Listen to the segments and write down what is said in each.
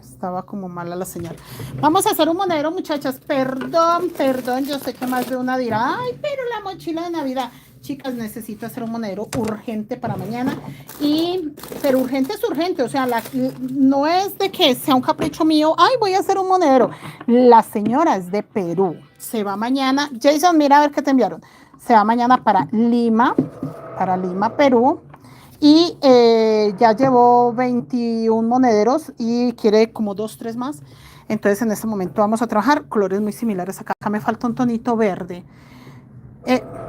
Estaba como mala la señal. Vamos a hacer un monedero, muchachas. Perdón, yo sé que más de una dirá, ay, pero la mochila de Navidad. Chicas, necesito hacer un monedero urgente para mañana. Pero urgente es urgente, o sea, no es de que sea un capricho mío, ay, voy a hacer un monedero. La señora es de Perú. Se va mañana. Jason, mira a ver qué te enviaron. Se va mañana para Lima, Perú. Y ya llevó 21 monederos y quiere como 2, 3 más. Entonces en este momento vamos a trabajar colores muy similares. Acá me falta un tonito verde.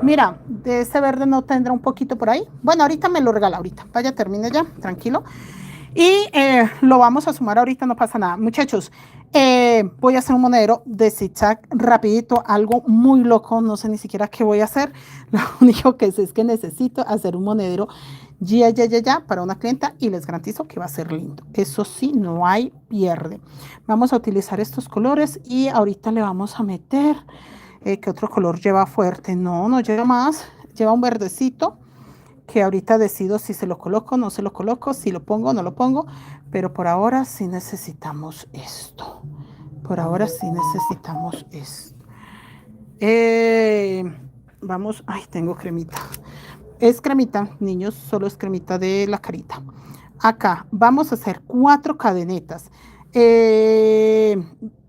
Mira, de ese verde no tendrá un poquito por ahí. Bueno, ahorita me lo regala, ahorita. Vaya, termine ya, tranquilo. Y lo vamos a sumar ahorita, no pasa nada. Muchachos, voy a hacer un monedero de zigzag rapidito, algo muy loco, no sé ni siquiera qué voy a hacer. Lo único que sé es que necesito hacer un monedero ya para una clienta y les garantizo que va a ser lindo. Eso sí, no hay pierde. Vamos a utilizar estos colores y ahorita le vamos a meter, ¿qué otro color lleva fuerte? No lleva más, lleva un verdecito que ahorita decido si se lo coloco, no se lo coloco, si lo pongo, no lo pongo, pero por ahora sí necesitamos esto. Por ahora sí necesitamos esto. Vamos, ay, tengo cremita. Es cremita, niños, solo es cremita de la carita. Acá vamos a hacer 4 cadenetas.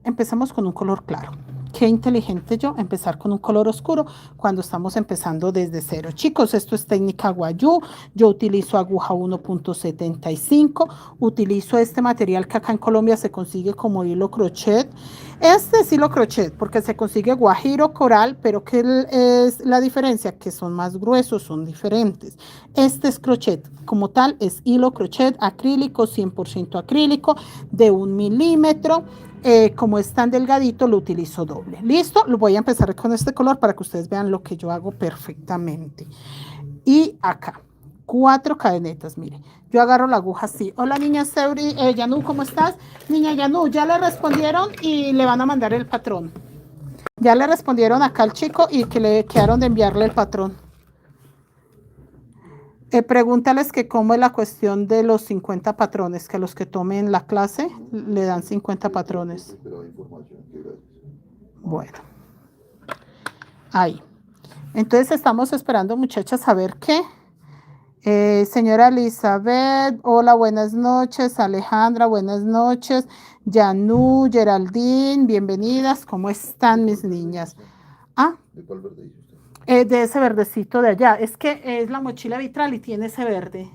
Empezamos con un color claro. Qué inteligente yo empezar con un color oscuro cuando estamos empezando desde cero. Chicos, esto es técnica Guayú. Yo utilizo aguja 1.75. Utilizo este material que acá en Colombia se consigue como hilo crochet. Este es hilo crochet porque se consigue guajiro coral, pero ¿qué es la diferencia? Que son más gruesos, son diferentes. Este es crochet. Como tal, es hilo crochet acrílico, 100% acrílico, de 1 milímetro. Como es tan delgadito, lo utilizo doble. ¿Listo? Lo voy a empezar con este color para que ustedes vean lo que yo hago perfectamente. Y acá, 4 cadenetas, mire. Yo agarro la aguja así. Hola, niña Seuri, Yanu, ¿cómo estás? Niña Yanu, ya le respondieron y le van a mandar el patrón. Ya le respondieron acá al chico y que le quedaron de enviarle el patrón. Pregúntales que cómo es la cuestión de los 50 patrones, que los que tomen la clase le dan 50 patrones. Bueno, ahí. Entonces estamos esperando, muchachas, a ver qué. Señora Elizabeth, hola, buenas noches. Alejandra, buenas noches. Yanú, Geraldine, bienvenidas. ¿Cómo están mis niñas? Ah, ¿de cuál verde dice usted? De ese verdecito de allá. Es que es la mochila vitral y tiene ese verde.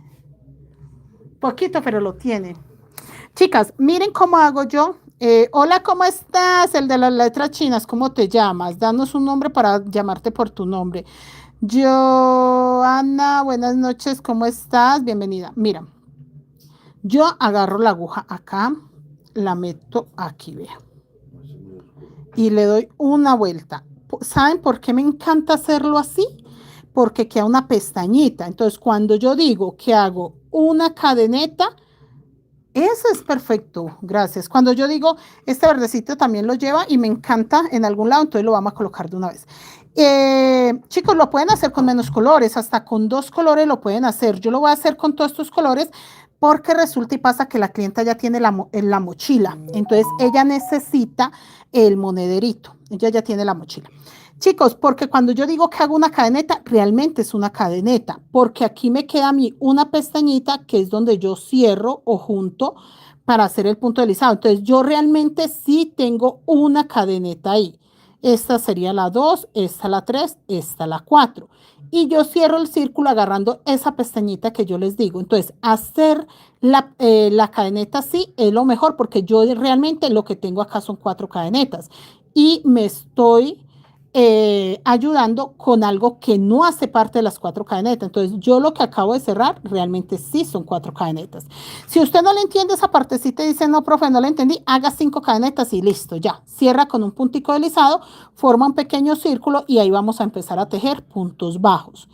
Poquito, pero lo tiene. Chicas, miren cómo hago yo. Hola, ¿cómo estás? El de las letras chinas, ¿cómo te llamas? Danos un nombre para llamarte por tu nombre. Yo, Ana, buenas noches, ¿cómo estás? Bienvenida. Mira, yo agarro la aguja acá, la meto aquí, vea. Y le doy una vuelta. ¿Saben por qué me encanta hacerlo así? Porque queda una pestañita. Entonces, cuando yo digo que hago una cadeneta, eso es perfecto, gracias. Cuando yo digo, este verdecito también lo lleva y me encanta en algún lado, entonces lo vamos a colocar de una vez. Chicos, lo pueden hacer con menos colores, hasta con 2 colores lo pueden hacer. Yo lo voy a hacer con todos estos colores porque resulta y pasa que la clienta ya tiene la mochila. Entonces, ella necesita el monederito. Ella ya tiene la mochila. Chicos, porque cuando yo digo que hago una cadeneta, realmente es una cadeneta, porque aquí me queda a mí una pestañita que es donde yo cierro o junto para hacer el punto deslizado. Entonces, yo realmente sí tengo una cadeneta ahí. Esta sería la 2, esta la 3, esta la 4. Y yo cierro el círculo agarrando esa pestañita que yo les digo. Entonces, hacer la cadeneta así es lo mejor porque yo realmente lo que tengo acá son 4 cadenetas. Y me estoy ayudando con algo que no hace parte de las 4 cadenetas. Entonces, yo lo que acabo de cerrar realmente sí son 4 cadenetas. Si usted no le entiende esa partecita y dice, no, profe, no le entendí, haga 5 cadenetas y listo, ya. Cierra con un puntico deslizado, forma un pequeño círculo y ahí vamos a empezar a tejer puntos bajos.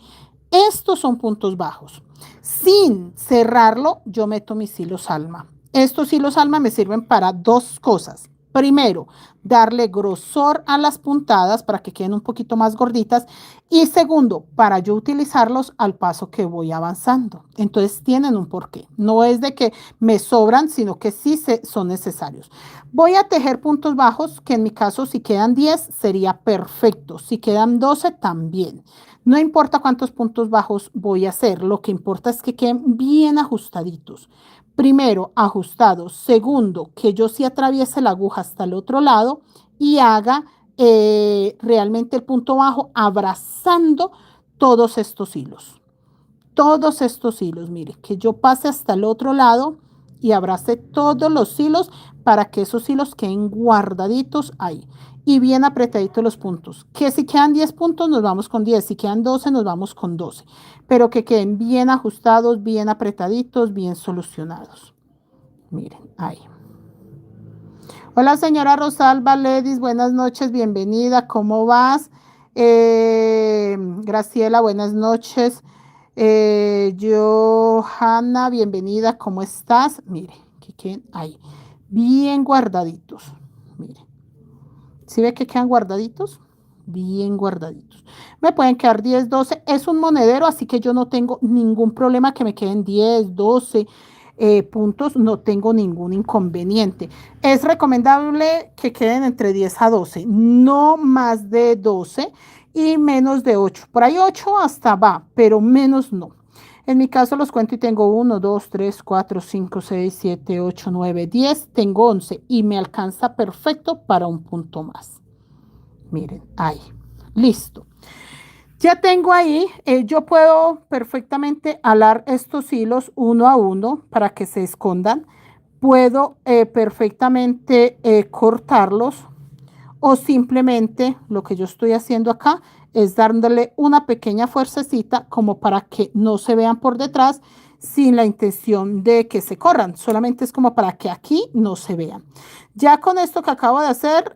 Estos son puntos bajos. Sin cerrarlo, yo meto mis hilos alma. Estos hilos alma me sirven para 2 cosas. Primero, darle grosor a las puntadas para que queden un poquito más gorditas. Y segundo, para yo utilizarlos al paso que voy avanzando. Entonces tienen un porqué. No es de que me sobran, sino que sí son necesarios. Voy a tejer puntos bajos, que en mi caso si quedan 10 sería perfecto. Si quedan 12 también. No importa cuántos puntos bajos voy a hacer. Lo que importa es que queden bien ajustaditos. Primero, ajustados. Segundo, que yo sí atraviese la aguja hasta el otro lado y haga realmente el punto bajo abrazando todos estos hilos. Todos estos hilos, mire, que yo pase hasta el otro lado y abrace todos los hilos para que esos hilos queden guardaditos ahí y bien apretaditos los puntos. Que si quedan 10 puntos nos vamos con 10, si quedan 12 nos vamos con 12, pero que queden bien ajustados, bien apretaditos, bien solucionados. Miren, ahí. Hola señora Rosalba Ledis, buenas noches, bienvenida, ¿cómo vas? Graciela, buenas noches. Johanna, bienvenida, ¿cómo estás? Mire, que queden ahí, bien guardaditos. Mire, ¿sí ve que quedan guardaditos? Bien guardaditos. Me pueden quedar 10, 12. Es un monedero, así que yo no tengo ningún problema que me queden 10, 12 puntos. No tengo ningún inconveniente. Es recomendable que queden entre 10 a 12, no más de 12 y menos de 8. Por ahí 8 hasta va, pero menos no. En mi caso los cuento y tengo 1, 2, 3, 4, 5, 6, 7, 8, 9, 10. Tengo 11 y me alcanza perfecto para un punto más. Miren, ahí, listo. Ya tengo ahí, yo puedo perfectamente alar estos hilos uno a uno para que se escondan. Puedo perfectamente cortarlos o simplemente lo que yo estoy haciendo acá es dándole una pequeña fuercecita como para que no se vean por detrás sin la intención de que se corran. Solamente es como para que aquí no se vean. Ya con esto que acabo de hacer,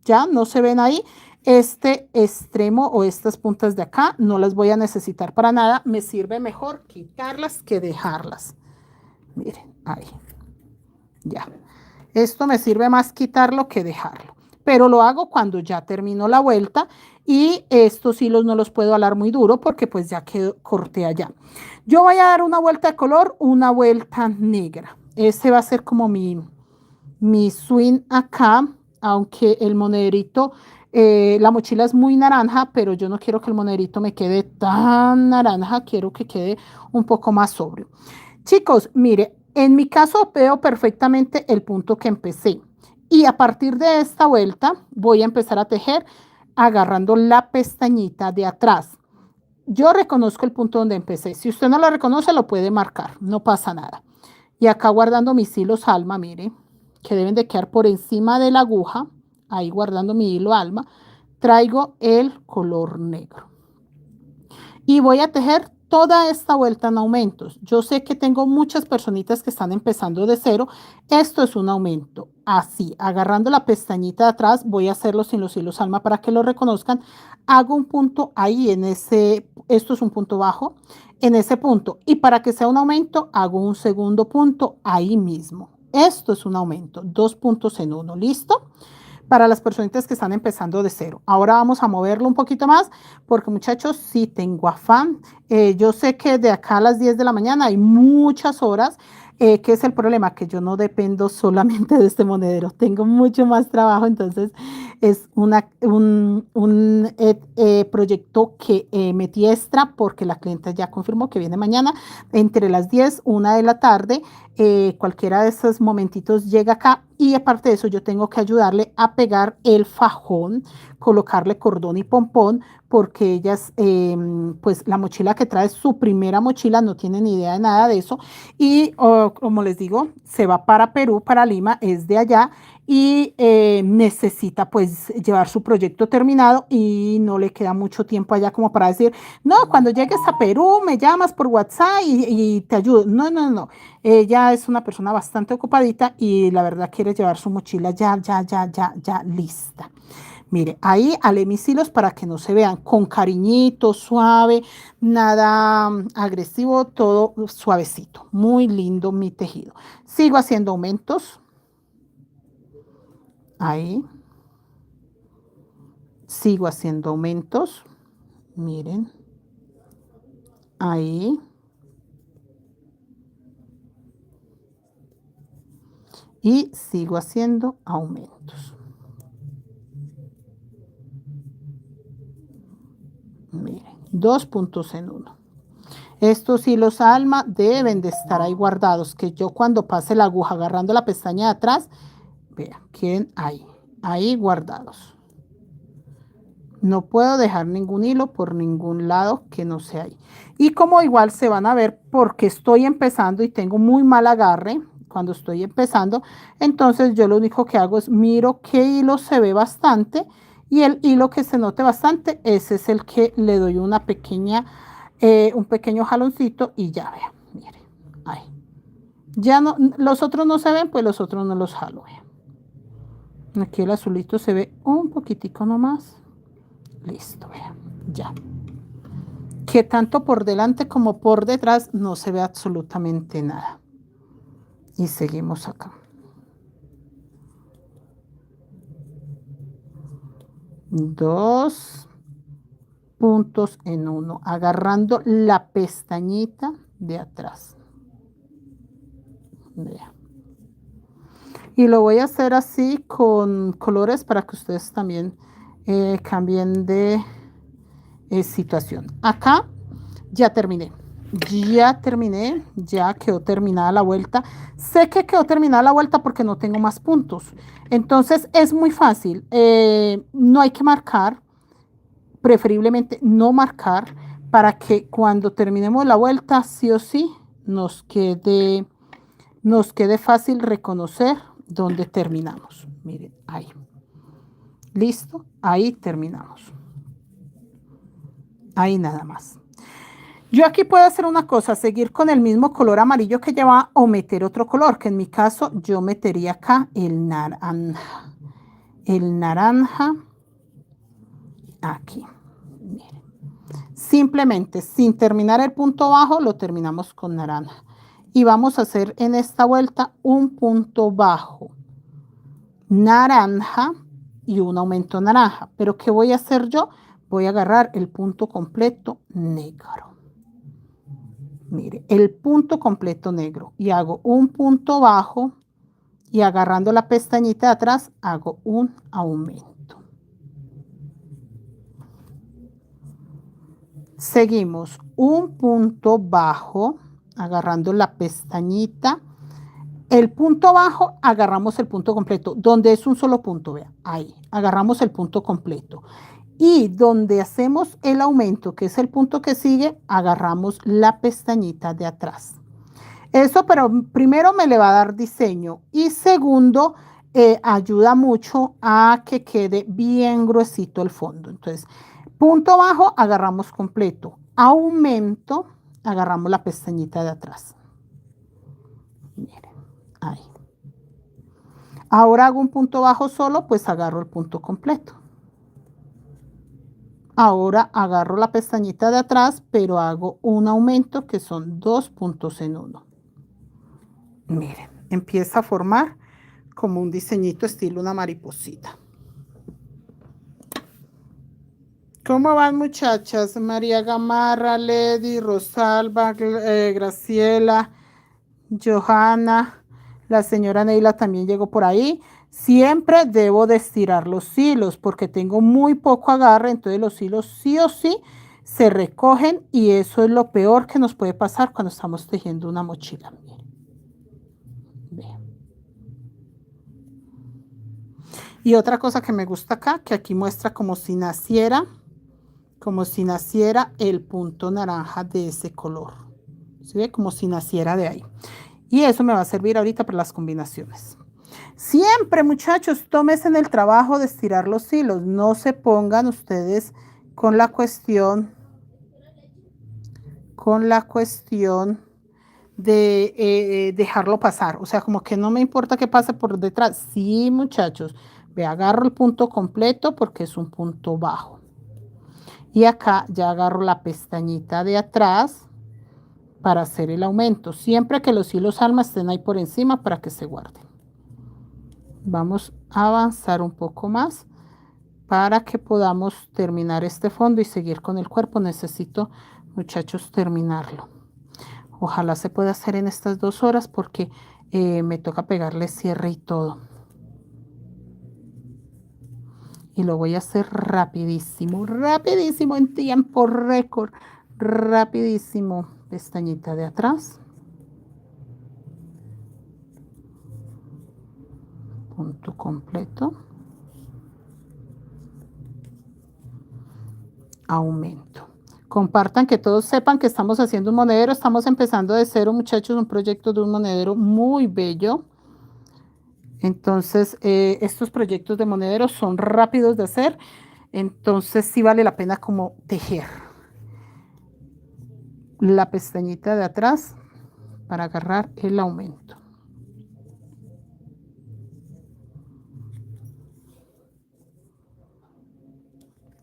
ya no se ven ahí. Este extremo o estas puntas de acá no las voy a necesitar para nada. Me sirve mejor quitarlas que dejarlas. Miren, ahí. Ya. Esto me sirve más quitarlo que dejarlo. Pero lo hago cuando ya termino la vuelta y estos hilos no los puedo alar muy duro porque pues ya quedó, corté allá. Yo voy a dar una vuelta de color, una vuelta negra. Ese va a ser como mi swing acá, aunque el monederito, la mochila es muy naranja, pero yo no quiero que el monederito me quede tan naranja, quiero que quede un poco más sobrio. Chicos, mire, en mi caso veo perfectamente el punto que empecé y a partir de esta vuelta voy a empezar a tejer agarrando la pestañita de atrás. Yo reconozco el punto donde empecé. Si usted no lo reconoce, lo puede marcar, no pasa nada. Y acá guardando mis hilos alma, mire, que deben de quedar por encima de la aguja, ahí guardando mi hilo alma, traigo el color negro. Y voy a tejer toda esta vuelta en aumentos. Yo sé que tengo muchas personitas que están empezando de cero. Esto es un aumento. Así, agarrando la pestañita de atrás, voy a hacerlo sin los hilos alma para que lo reconozcan. Hago un punto ahí en ese, esto es un punto bajo, en ese punto. Y para que sea un aumento, hago un segundo punto ahí mismo. Esto es un aumento, 2 puntos en uno. ¿Listo? Para las personitas que están empezando de cero. Ahora vamos a moverlo un poquito más porque muchachos, sí tengo afán. Yo sé que de acá a las 10 de la mañana hay muchas horas. ¿Qué es el problema? Que yo no dependo solamente de este monedero. Tengo mucho más trabajo, entonces es un proyecto que metí extra porque la clienta ya confirmó que viene mañana entre las 10, 1 de la tarde. Cualquiera de esos momentitos llega acá y aparte de eso yo tengo que ayudarle a pegar el fajón, colocarle cordón y pompón porque ellas, pues la mochila que trae, su primera mochila, no tiene ni idea de nada de eso y como les digo, se va para Perú, para Lima, es de allá y necesita pues llevar su proyecto terminado y no le queda mucho tiempo allá como para decir, no, cuando llegues a Perú me llamas por WhatsApp y te ayudo. No, no, no. Ella es una persona bastante ocupadita y la verdad quiere llevar su mochila ya lista. Mire, ahí alé mis hilos para que no se vean con cariñito, suave, nada agresivo, todo suavecito. Muy lindo mi tejido. Sigo haciendo aumentos. ahí, sigo haciendo aumentos, miren, ahí, y sigo haciendo aumentos. Miren, 2 puntos en uno. Estos hilos alma deben de estar ahí guardados, que yo cuando pase la aguja agarrando la pestaña de atrás, vean, queden ahí guardados. No puedo dejar ningún hilo por ningún lado que no sea ahí. Y como igual se van a ver porque estoy empezando y tengo muy mal agarre cuando estoy empezando, entonces yo lo único que hago es miro qué hilo se ve bastante y el hilo que se note bastante, ese es el que le doy una pequeña, un pequeño jaloncito y ya vean, miren, ahí. Ya no, los otros no se ven, pues los otros no los jalo, vean. Aquí el azulito se ve un poquitico nomás. Listo, vean, ya. Que tanto por delante como por detrás no se ve absolutamente nada. Y seguimos acá. 2 puntos en uno, agarrando la pestañita de atrás. Vean. Y lo voy a hacer así con colores para que ustedes también cambien de situación. Acá ya terminé. Ya quedó terminada la vuelta. Sé que quedó terminada la vuelta porque no tengo más puntos. Entonces es muy fácil. No hay que marcar, preferiblemente no marcar, para que cuando terminemos la vuelta, sí o sí, nos quede fácil reconocer dónde terminamos. Miren, ahí. Listo, ahí terminamos. Ahí nada más. Yo aquí puedo hacer una cosa, seguir con el mismo color amarillo que lleva o meter otro color, que en mi caso yo metería acá el naranja. El naranja aquí. Miren. Simplemente sin terminar el punto bajo lo terminamos con naranja. Y vamos a hacer en esta vuelta un punto bajo naranja y un aumento naranja. Pero ¿qué voy a hacer yo? Voy a agarrar el punto completo negro. Mire, el punto completo negro y hago un punto bajo y agarrando la pestañita de atrás hago un aumento. Seguimos un punto bajo agarrando la pestañita. El punto bajo agarramos el punto completo, donde es un solo punto, vean, ahí, agarramos el punto completo. Y donde hacemos el aumento, que es el punto que sigue, agarramos la pestañita de atrás. Eso, pero primero me le va a dar diseño y segundo, ayuda mucho a que quede bien gruesito el fondo. Entonces, punto bajo, agarramos completo. Aumento, agarramos la pestañita de atrás. Miren, ahí. Ahora hago un punto bajo solo, pues agarro el punto completo. Ahora agarro la pestañita de atrás, pero hago un aumento que son 2 puntos en uno. Miren, empieza a formar como un diseñito estilo una mariposita. ¿Cómo van, muchachas? María Gamarra, Lady, Rosalba, Graciela, Johanna, la señora Neila también llegó por ahí. Siempre debo de estirar los hilos porque tengo muy poco agarre, entonces los hilos sí o sí se recogen y eso es lo peor que nos puede pasar cuando estamos tejiendo una mochila. Miren. Vean. Y otra cosa que me gusta acá, que aquí muestra como si naciera el punto naranja de ese color. ¿Se ve? Como si naciera de ahí. Y eso me va a servir ahorita para las combinaciones. Siempre, muchachos, tómense en el trabajo de estirar los hilos. No se pongan ustedes con la cuestión de dejarlo pasar. O sea, como que no me importa que pase por detrás. Sí, muchachos, ve, agarro el punto completo porque es un punto bajo. Y acá ya agarro la pestañita de atrás para hacer el aumento. Siempre que los hilos alma estén ahí por encima para que se guarden. Vamos a avanzar un poco más para que podamos terminar este fondo y seguir con el cuerpo. Necesito, muchachos, terminarlo. Ojalá se pueda hacer en estas 2 horas porque me toca pegarle cierre y todo. Y lo voy a hacer rapidísimo, rapidísimo, en tiempo récord, rapidísimo. Pestañita de atrás. Punto completo. Aumento. Compartan, que todos sepan que estamos haciendo un monedero. Estamos empezando de cero, muchachos, un proyecto de un monedero muy bello. Entonces, estos proyectos de monederos son rápidos de hacer. Entonces, sí vale la pena como tejer. La pestañita de atrás para agarrar el aumento.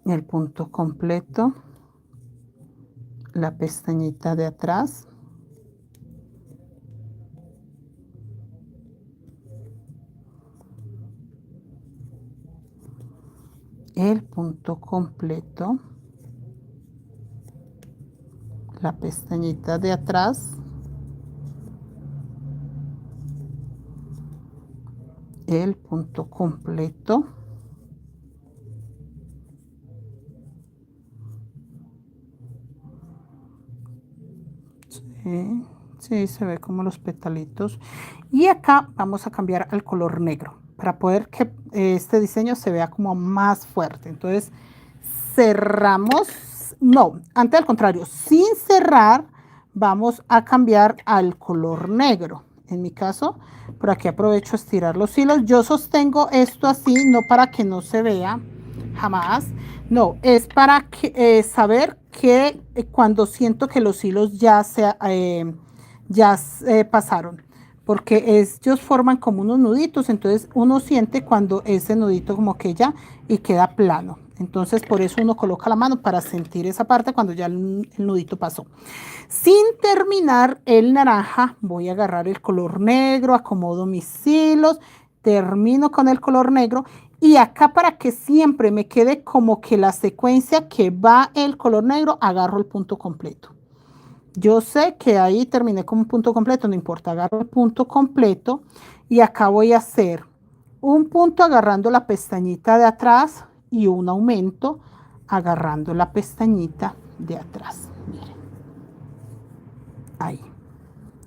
El punto completo. La pestañita de atrás. El punto completo. La pestañita de atrás. El punto completo. Sí, sí, se ve como los petalitos. Y acá vamos a cambiar al color negro para poder que este diseño se vea como más fuerte. Entonces cerramos, no, antes al contrario, sin cerrar vamos a cambiar al color negro. En mi caso, por aquí aprovecho a estirar los hilos. Yo sostengo esto así, no para que no se vea, jamás. No, es para que, saber que cuando siento que los hilos ya pasaron, porque ellos forman como unos nuditos, entonces uno siente cuando ese nudito como que ya y queda plano. Entonces por eso uno coloca la mano para sentir esa parte cuando ya el nudito pasó. Sin terminar el naranja, voy a agarrar el color negro, acomodo mis hilos, termino con el color negro y acá para que siempre me quede como que la secuencia que va el color negro, agarro el punto completo. Yo sé que ahí terminé con un punto completo, no importa, agarro el punto completo y acá voy a hacer un punto agarrando la pestañita de atrás y un aumento agarrando la pestañita de atrás. Miren, ahí,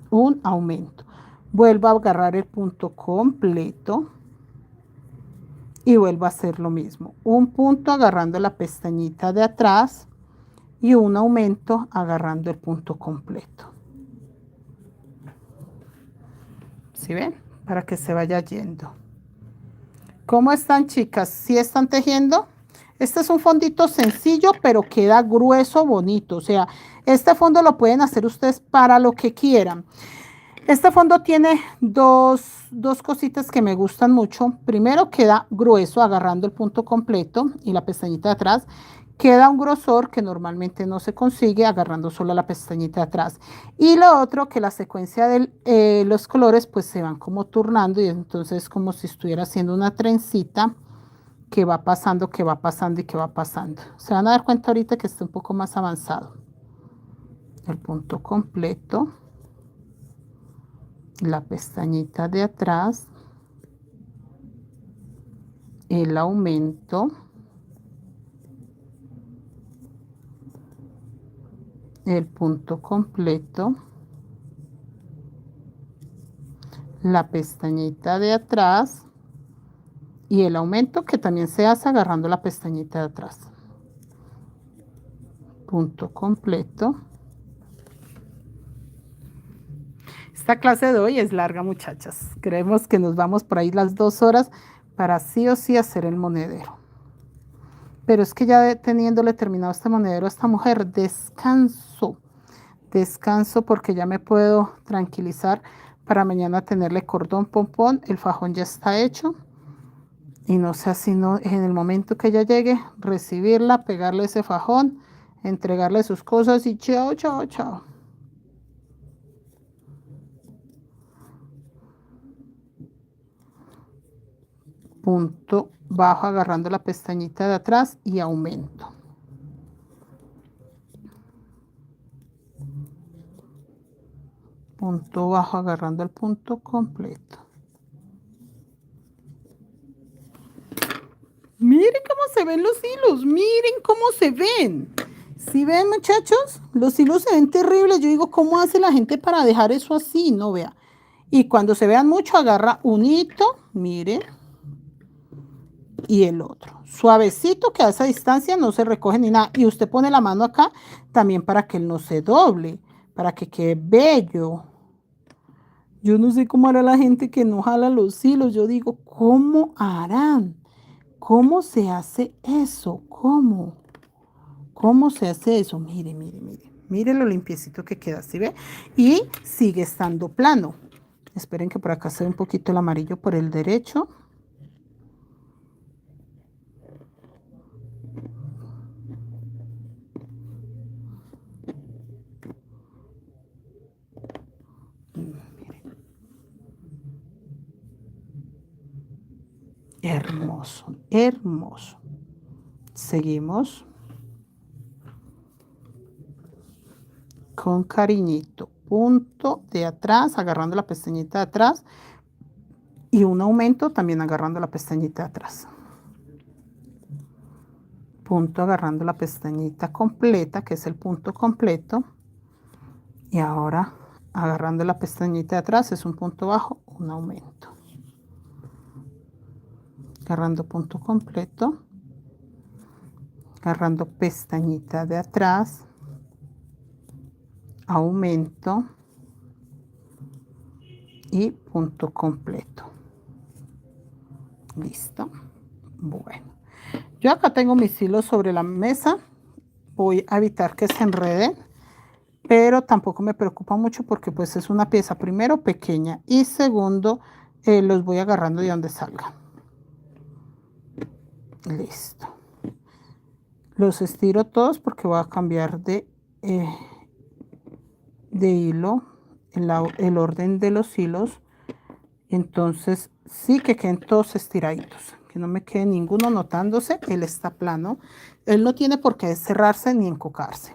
un aumento. Vuelvo a agarrar el punto completo y vuelvo a hacer lo mismo. Un punto agarrando la pestañita de atrás y un aumento agarrando el punto completo. ¿Sí ven? Para que se vaya yendo. ¿Cómo están, chicas? ¿Sí están tejiendo? Este es un fondito sencillo, pero queda grueso, bonito. O sea, este fondo lo pueden hacer ustedes para lo que quieran. Este fondo tiene dos cositas que me gustan mucho. Primero, queda grueso agarrando el punto completo y la pestañita de atrás. Queda un grosor que normalmente no se consigue agarrando solo la pestañita de atrás. Y lo otro, que la secuencia de los colores pues se van como turnando y entonces como si estuviera haciendo una trencita que va pasando, que va pasando y que va pasando. Se van a dar cuenta ahorita que está un poco más avanzado. El punto completo. La pestañita de atrás, el aumento, el punto completo, la pestañita de atrás y el aumento que también se hace agarrando la pestañita de atrás. Punto completo. Esta clase de hoy es larga, muchachas. Creemos que nos vamos por ahí las 2 horas para sí o sí hacer el monedero. Pero es que ya teniéndole terminado este monedero a esta mujer, descanso. Descanso porque ya me puedo tranquilizar para mañana tenerle cordón pompón. El fajón ya está hecho. Y no sé, sino en el momento que ella llegue, recibirla, pegarle ese fajón, entregarle sus cosas y chao, chao, chao. punto bajo agarrando la pestañita de atrás y aumento. Punto bajo agarrando el punto completo. Miren cómo se ven los hilos, miren cómo se ven. ¿Sí ven, muchachos? Los hilos se ven terribles. Yo digo, ¿cómo hace la gente para dejar eso así? No vea. Y cuando se vean mucho, agarra un hito, miren, y el otro. Suavecito, que a esa distancia no se recoge ni nada. Y usted pone la mano acá también para que él no se doble, para que quede bello. Yo no sé cómo hará la gente que no jala los hilos. Yo digo, ¿cómo harán? ¿Cómo se hace eso? ¿Cómo? ¿Cómo se hace eso? Mire, mire, mire. Mire lo limpiecito que queda, ¿sí ve? Y sigue estando plano. Esperen que por acá se ve un poquito el amarillo por el derecho. Hermoso, hermoso. Seguimos con cariñito. Punto de atrás, agarrando la pestañita de atrás. Y un aumento también agarrando la pestañita de atrás. Punto agarrando la pestañita completa, que es el punto completo. Y ahora agarrando la pestañita de atrás es un punto bajo, un aumento. Agarrando punto completo. Agarrando pestañita de atrás. Aumento. Y punto completo. Listo. Bueno. Yo acá tengo mis hilos sobre la mesa. Voy a evitar que se enreden. Pero tampoco me preocupa mucho porque pues es una pieza primero pequeña y segundo los voy agarrando de donde salga. Listo. Los estiro todos porque voy a cambiar de hilo, el orden de los hilos. Entonces sí que queden todos estiraditos, que no me quede ninguno notándose. Él está plano, él no tiene por qué cerrarse ni encocarse.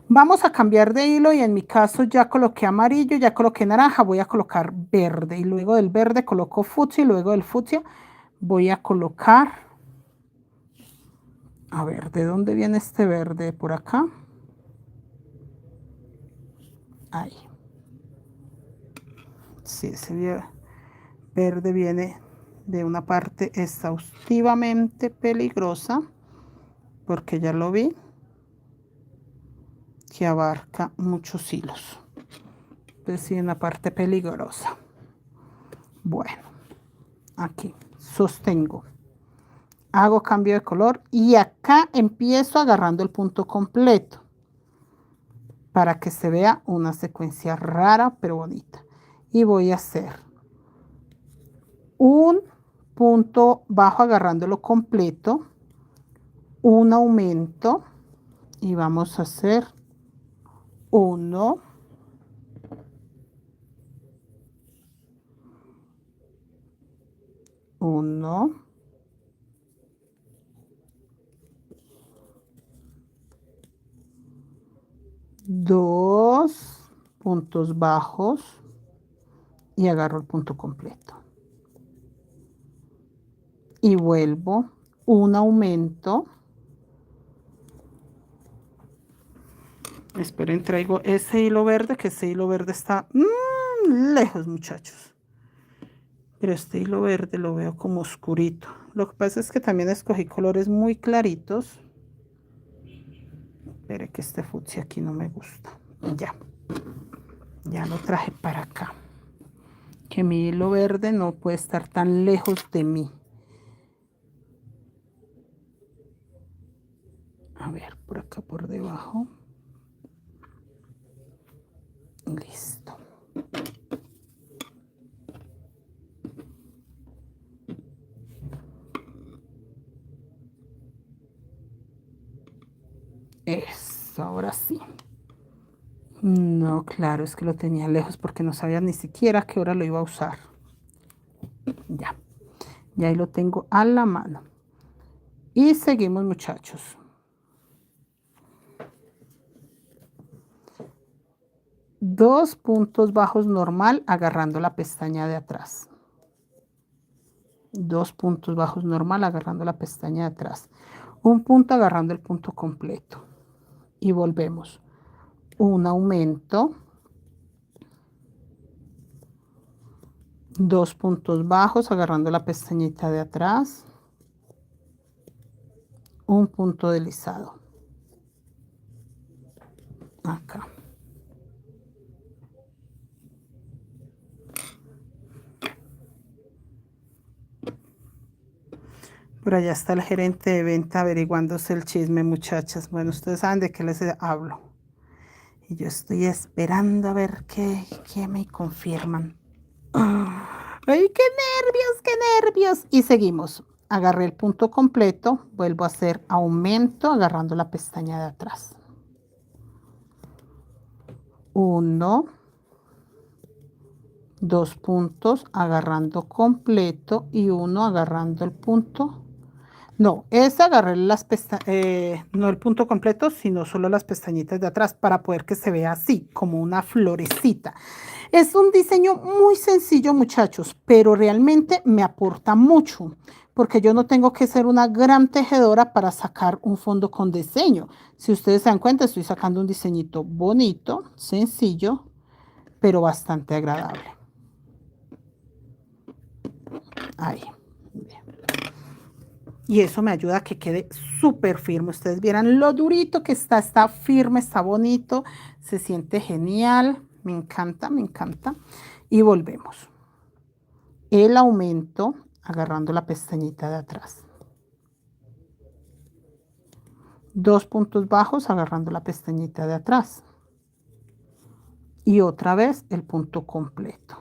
Vamos a cambiar de hilo y en mi caso ya coloqué amarillo, ya coloqué naranja, voy a colocar verde y luego del verde coloco fucsia y luego del fucsia voy a colocar, a ver, ¿de dónde viene este verde? Por acá. Ahí. Sí, ese verde viene de una parte exhaustivamente peligrosa porque ya lo vi que abarca muchos hilos. Pues sí, en la parte peligrosa. Bueno, aquí sostengo. Hago cambio de color y acá empiezo agarrando el punto completo para que se vea una secuencia rara pero bonita. Y voy a hacer un punto bajo agarrándolo completo, un aumento y vamos a hacer uno, uno, dos puntos bajos y agarro el punto completo y vuelvo un aumento. Esperen, traigo ese hilo verde, que ese hilo verde está lejos, muchachos. Pero este hilo verde lo veo como oscurito. Lo que pasa es que también escogí colores muy claritos. Espere que este fucsia aquí no me gusta. Ya lo traje para acá. Que mi hilo verde no puede estar tan lejos de mí. A ver, por acá por debajo. Listo. Eso, ahora sí. No, claro, es que lo tenía lejos porque no sabía ni siquiera a qué hora lo iba a usar. Ya Y ahí lo tengo a la mano. Y seguimos, muchachos. Dos puntos bajos normal agarrando la pestaña de atrás. Dos puntos bajos normal agarrando la pestaña de atrás. Un punto agarrando el punto completo. Y volvemos. Un aumento. Dos puntos bajos agarrando la pestañita de atrás. Un punto deslizado. Acá. Por allá está el gerente de venta averiguándose el chisme, muchachas. Bueno, ustedes saben de qué les hablo. Y yo estoy esperando a ver qué me confirman. ¡Ay, qué nervios, qué nervios! Y seguimos. Agarré el punto completo. Vuelvo a hacer aumento agarrando la pestaña de atrás. 1, 2 puntos agarrando completo y 1 agarrando el punto. No, es agarré las pestañas, no el punto completo, sino solo las pestañitas de atrás para poder que se vea así, como una florecita. Es un diseño muy sencillo, muchachos, pero realmente me aporta mucho, porque yo no tengo que ser una gran tejedora para sacar un fondo con diseño. Si ustedes se dan cuenta, estoy sacando un diseñito bonito, sencillo, pero bastante agradable. Ahí. Bien. Y eso me ayuda a que quede súper firme. Ustedes vieran lo durito que está firme, está bonito, se siente genial. Me encanta, me encanta. Y volvemos. El aumento agarrando la pestañita de atrás. 2 puntos bajos agarrando la pestañita de atrás. Y otra vez el punto completo.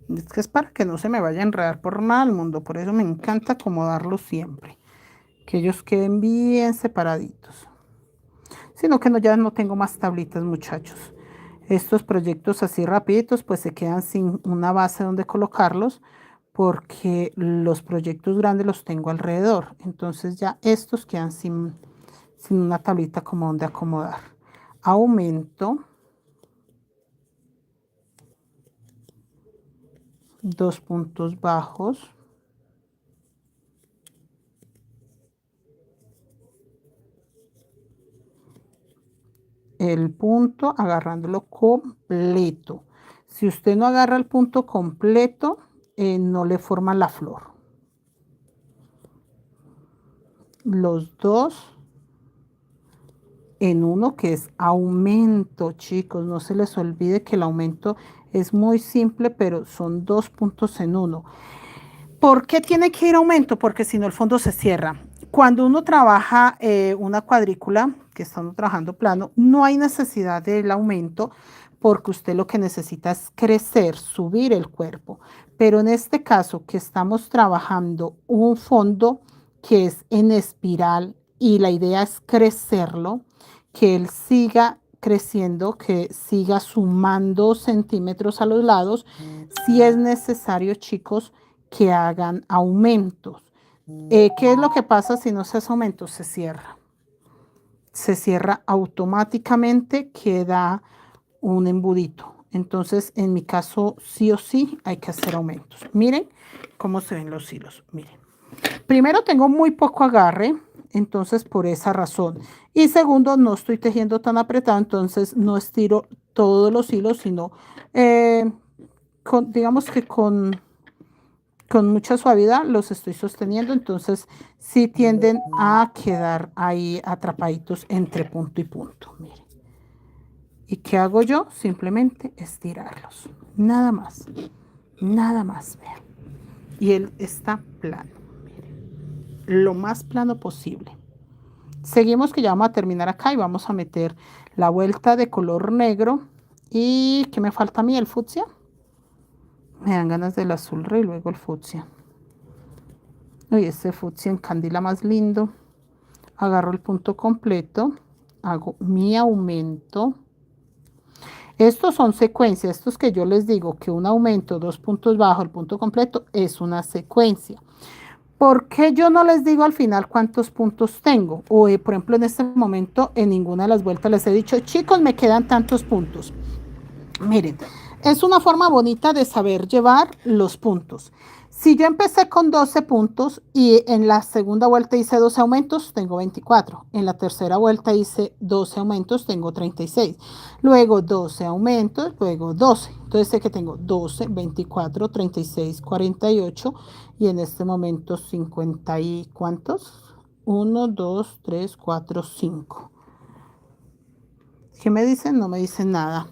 Es que es para que no se me vaya a enredar por nada al mundo. Por eso me encanta acomodarlos siempre. Que ellos queden bien separaditos. Sino que no, ya no tengo más tablitas, muchachos. Estos proyectos así rapiditos pues se quedan sin una base donde colocarlos, porque los proyectos grandes los tengo alrededor. Entonces ya estos quedan sin una tablita como donde acomodar. Aumento. 2 puntos bajos. El punto agarrándolo completo. Si usted no agarra el punto completo, no le forma la flor. Los dos en uno, que es aumento, chicos. No se les olvide que el aumento es muy simple, pero son 2 puntos en uno. ¿Por qué tiene que ir aumento? Porque si no el fondo se cierra. Cuando uno trabaja una cuadrícula, que estamos trabajando plano, no hay necesidad del aumento, porque usted lo que necesita es crecer, subir el cuerpo. Pero en este caso que estamos trabajando un fondo que es en espiral y la idea es crecerlo, que él siga creciendo, que siga sumando centímetros a los lados, si es necesario, chicos, que hagan aumentos. ¿Qué es lo que pasa si no se hace aumento? Se cierra. Se cierra automáticamente, queda un embudito. Entonces, en mi caso, sí o sí hay que hacer aumentos. Miren cómo se ven los hilos. Miren. Primero, tengo muy poco agarre, entonces por esa razón. Y segundo, no estoy tejiendo tan apretado, entonces no estiro todos los hilos, sino digamos que con mucha suavidad los estoy sosteniendo, entonces sí tienden a quedar ahí atrapaditos entre punto y punto. Miren. ¿Y qué hago yo? Simplemente estirarlos. Nada más. Nada más, vean. Y él está plano. Miren. Lo más plano posible. Seguimos, que ya vamos a terminar acá y vamos a meter la vuelta de color negro. ¿Y qué me falta a mí? El fucsia. Me dan ganas del azul rey y luego el fucsia. Uy, ese fucsia en candila más lindo. agarro el punto completo, hago mi aumento. Estos son secuencias, estos que yo les digo que un aumento, 2 puntos bajos, el punto completo es una secuencia. ¿Por qué yo no les digo al final cuántos puntos tengo? O por ejemplo en este momento en ninguna de las vueltas les he dicho, chicos, me quedan tantos puntos. Miren, es una forma bonita de saber llevar los puntos. Si yo empecé con 12 puntos y en la segunda vuelta hice 12 aumentos, tengo 24. En la tercera vuelta hice 12 aumentos, tengo 36. Luego 12 aumentos, luego 12. Entonces sé que tengo 12, 24, 36, 48 y en este momento 50 y ¿cuántos? 1, 2, 3, 4, 5. ¿Qué me dicen? No me dicen nada.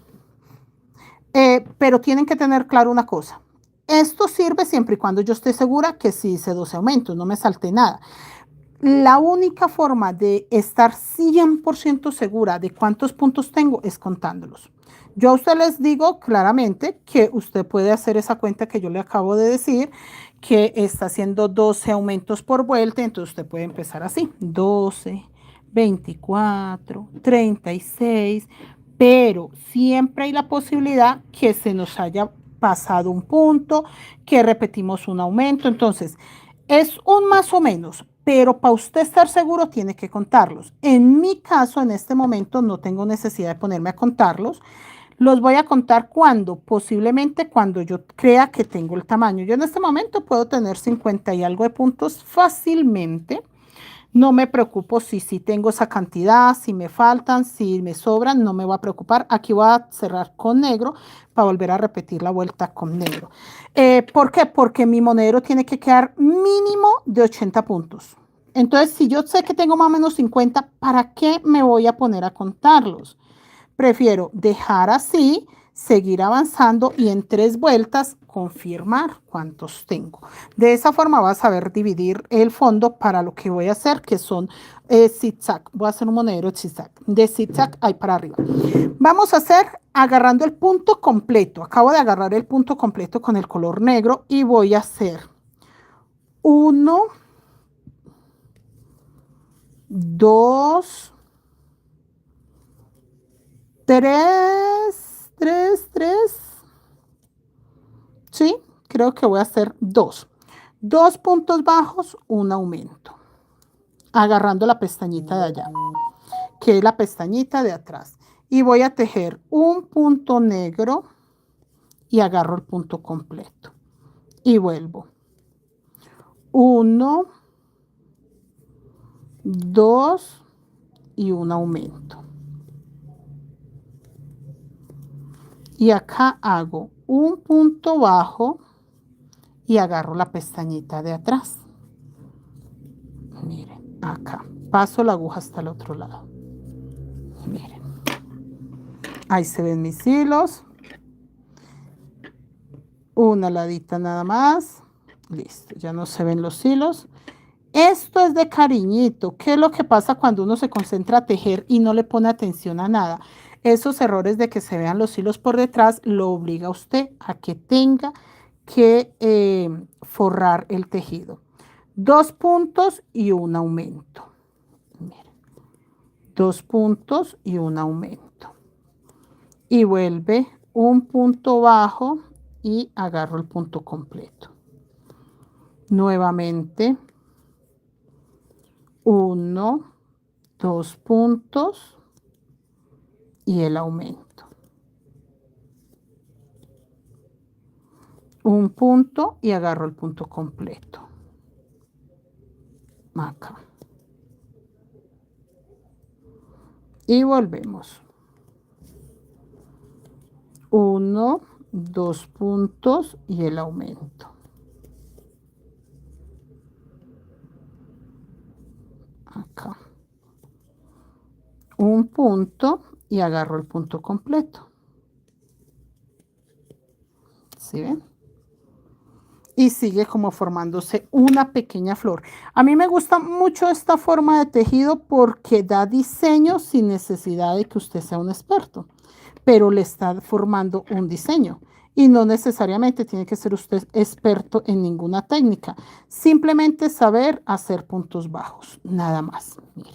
Pero tienen que tener claro una cosa. Esto sirve siempre y cuando yo esté segura que sí hice 12 aumentos, no me salté nada. La única forma de estar 100% segura de cuántos puntos tengo es contándolos. Yo a usted les digo claramente que usted puede hacer esa cuenta que yo le acabo de decir, que está haciendo 12 aumentos por vuelta, entonces usted puede empezar así, 12, 24, 36, pero siempre hay la posibilidad que se nos haya pasado un punto, que repetimos un aumento, entonces es un más o menos, pero para usted estar seguro tiene que contarlos. En mi caso, en este momento no tengo necesidad de ponerme a contarlos. Los voy a contar cuando, posiblemente cuando yo crea que tengo el tamaño. Yo en este momento puedo tener 50 y algo de puntos fácilmente. No me preocupo si tengo esa cantidad, si me faltan, si me sobran, no me va a preocupar. Aquí voy a cerrar con negro para volver a repetir la vuelta con negro. ¿Por qué? Porque mi monedero tiene que quedar mínimo de 80 puntos. Entonces, si yo sé que tengo más o menos 50, ¿para qué me voy a poner a contarlos? Prefiero dejar así, seguir avanzando y en 3 vueltas confirmar cuántos tengo. De esa forma vas a saber dividir el fondo para lo que voy a hacer, que son zigzag. Voy a hacer un monedero de zigzag. De zigzag ahí para arriba. Vamos a hacer agarrando el punto completo. Acabo de agarrar el punto completo con el color negro y voy a hacer 1, 2, 3, 3. Sí, creo que voy a hacer 2. 2 puntos bajos, un aumento. Agarrando la pestañita de allá, que es la pestañita de atrás. Y voy a tejer un punto negro y agarro el punto completo. Y vuelvo. 1, 2 y un aumento. Y acá hago un punto bajo y agarro la pestañita de atrás. Miren, acá. Paso la aguja hasta el otro lado. Miren. Ahí se ven mis hilos. Una ladita nada más. Listo, ya no se ven los hilos. Esto es de cariñito. ¿Qué es lo que pasa cuando uno se concentra a tejer y no le pone atención a nada? Esos errores de que se vean los hilos por detrás lo obliga a usted a que tenga que forrar el tejido. 2 puntos y un aumento. Miren. 2 puntos y un aumento. Y vuelve un punto bajo y agarro el punto completo. Nuevamente. 1, 2 puntos y el aumento. Un punto y agarro el punto completo. Acá. Y volvemos. 1, 2 puntos y el aumento. Acá. Un punto y agarro el punto completo. ¿Sí ven? Y sigue como formándose una pequeña flor. A mí me gusta mucho esta forma de tejido porque da diseño sin necesidad de que usted sea un experto, pero le está formando un diseño. y no necesariamente tiene que ser usted experto en ninguna técnica. Simplemente saber hacer puntos bajos, nada más. Miren.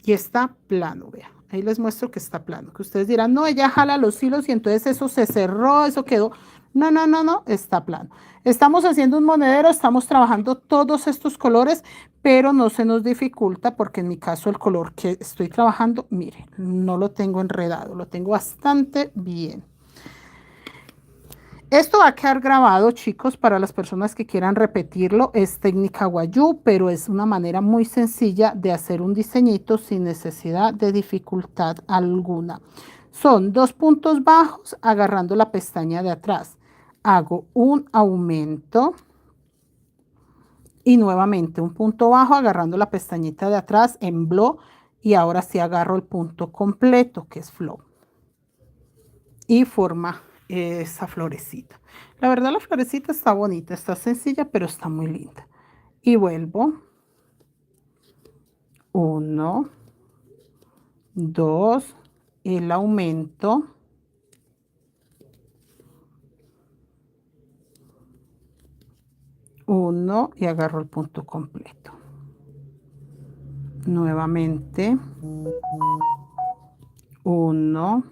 Y está plano, vean. Ahí les muestro que está plano. Que ustedes dirán, no, ella jala los hilos y entonces eso se cerró, eso quedó. No, no, no, no, está plano. Estamos haciendo un monedero, estamos trabajando todos estos colores, pero no se nos dificulta porque en mi caso el color que estoy trabajando, miren, no lo tengo enredado, lo tengo bastante bien. Esto va a quedar grabado, chicos, para las personas que quieran repetirlo. Es técnica Wayuu, pero es una manera muy sencilla de hacer un diseñito sin necesidad de dificultad alguna. Son 2 puntos bajos agarrando la pestaña de atrás. Hago un aumento y nuevamente un punto bajo agarrando la pestañita de atrás en blow y ahora sí agarro el punto completo que es flow y forma esa florecita. La verdad la florecita está bonita, está sencilla, pero está muy linda. Y vuelvo. 1, 2, el aumento. Uno y agarro el punto completo. Nuevamente. 1,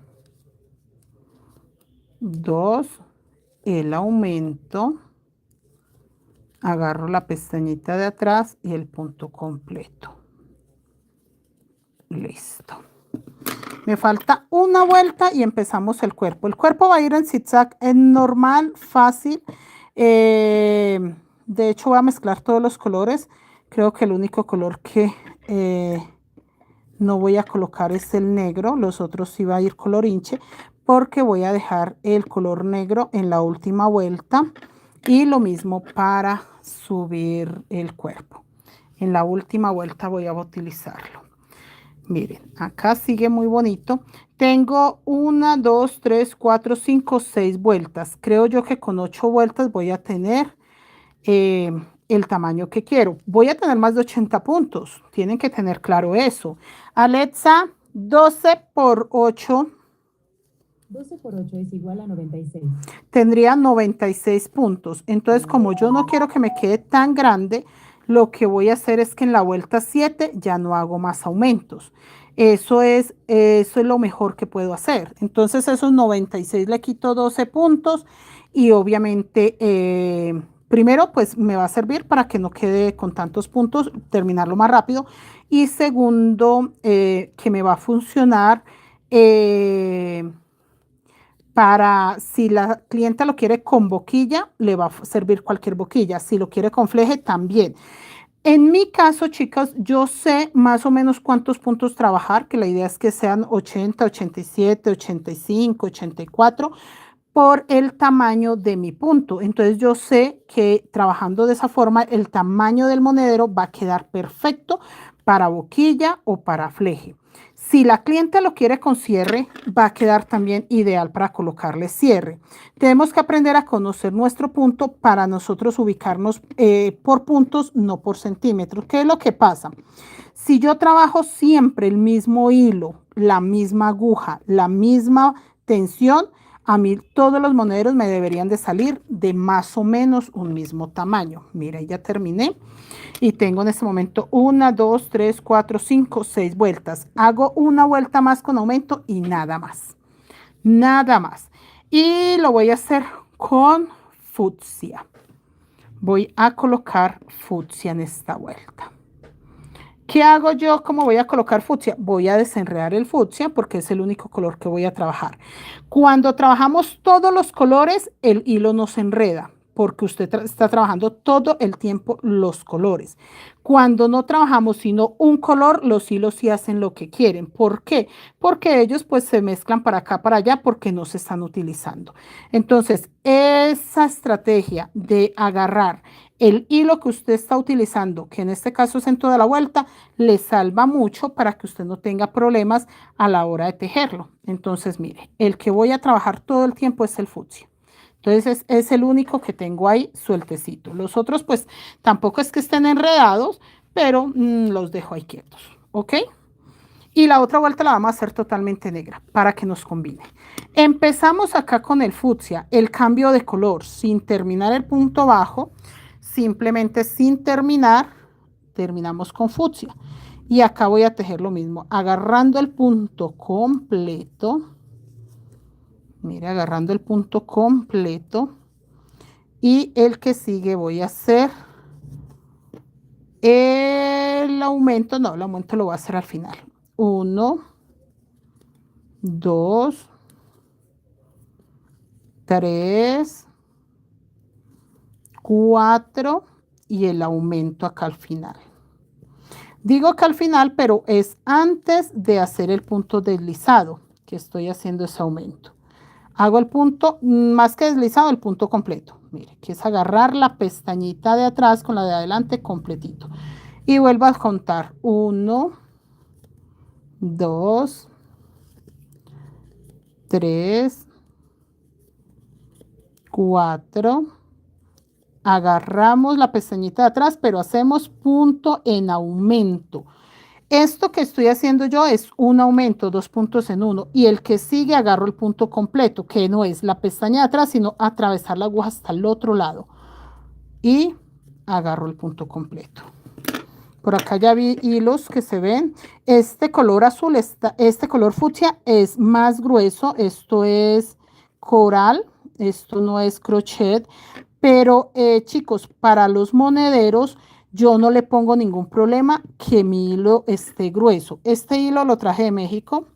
2, el aumento. Agarro la pestañita de atrás y el punto completo. Listo. Me falta una vuelta y empezamos el cuerpo. El cuerpo va a ir en zigzag, en normal, fácil. De hecho, voy a mezclar todos los colores. Creo que el único color que no voy a colocar es el negro. Los otros sí va a ir color hinche porque voy a dejar el color negro en la última vuelta. Y lo mismo para subir el cuerpo. En la última vuelta voy a utilizarlo. Miren, acá sigue muy bonito. Tengo 1, 2, 3, 4, 5, 6 vueltas. Creo yo que con 8 vueltas voy a tener el tamaño que quiero. Voy a tener más de 80 puntos. Tienen que tener claro eso. Alexa, 12 por 8. 12 por 8 es igual a 96. Tendría 96 puntos. Entonces, como yo no quiero que me quede tan grande, lo que voy a hacer es que en la vuelta 7 ya no hago más aumentos. Eso es lo mejor que puedo hacer. Entonces, esos 96 le quito 12 puntos y obviamente, primero, pues me va a servir para que no quede con tantos puntos, terminarlo más rápido. Y segundo, que me va a funcionar para si la clienta lo quiere con boquilla, le va a servir cualquier boquilla. Si lo quiere con fleje, también. En mi caso, chicas, yo sé más o menos cuántos puntos trabajar, que la idea es que sean 80, 87, 85, 84 por el tamaño de mi punto. Entonces yo sé que trabajando de esa forma, el tamaño del monedero va a quedar perfecto para boquilla o para fleje. Si la clienta lo quiere con cierre, va a quedar también ideal para colocarle cierre. Tenemos que aprender a conocer nuestro punto para nosotros ubicarnos por puntos, no por centímetros. ¿Qué es lo que pasa? Si yo trabajo siempre el mismo hilo, la misma aguja, la misma tensión, a mí todos los monederos me deberían de salir de más o menos un mismo tamaño. Mira, ya terminé. Y tengo en este momento 1, 2, 3, 4, 5, 6 vueltas. Hago una vuelta más con aumento y nada más. Nada más. Y lo voy a hacer con fucsia. Voy a colocar fucsia en esta vuelta. ¿Qué hago yo? ¿Cómo voy a colocar fucsia? Voy a desenredar el fucsia porque es el único color que voy a trabajar. Cuando trabajamos todos los colores, el hilo no se enreda porque usted está trabajando todo el tiempo los colores. Cuando no trabajamos sino un color, los hilos sí hacen lo que quieren. ¿Por qué? Porque ellos pues se mezclan para acá, para allá, porque no se están utilizando. Entonces, esa estrategia de agarrar el hilo que usted está utilizando, que en este caso es en toda la vuelta, le salva mucho para que usted no tenga problemas a la hora de tejerlo. Entonces, mire, el que voy a trabajar todo el tiempo es el fucsia. Entonces es el único que tengo ahí sueltecito. Los otros pues tampoco es que estén enredados, pero los dejo ahí quietos, ¿ok? Y la otra vuelta la vamos a hacer totalmente negra para que nos combine. Empezamos acá con el fucsia, el cambio de color sin terminar el punto bajo, simplemente sin terminar, terminamos con fucsia. Y acá voy a tejer lo mismo, agarrando el punto completo. Mire, agarrando el punto completo. Y el que sigue voy a hacer el aumento, no, el aumento lo voy a hacer al final. 1, 2, 3, 4 y el aumento acá al final. Digo que al final, pero es antes de hacer el punto deslizado que estoy haciendo ese aumento. Hago el punto, más que deslizado, el punto completo. Mire, que es agarrar la pestañita de atrás con la de adelante completito. Y vuelvo a contar. 1, 2, 3, 4. Agarramos la pestañita de atrás, pero hacemos punto en aumento. Esto que estoy haciendo yo es un aumento, 2 puntos en uno. Y el que sigue agarro el punto completo, que no es la pestaña de atrás, sino atravesar la aguja hasta el otro lado. Y agarro el punto completo. Por acá ya vi hilos que se ven. Este color azul, este color fucsia es más grueso. Esto es coral, esto no es crochet. Pero chicos, para los monederos yo no le pongo ningún problema que mi hilo esté grueso. Este hilo lo traje de México.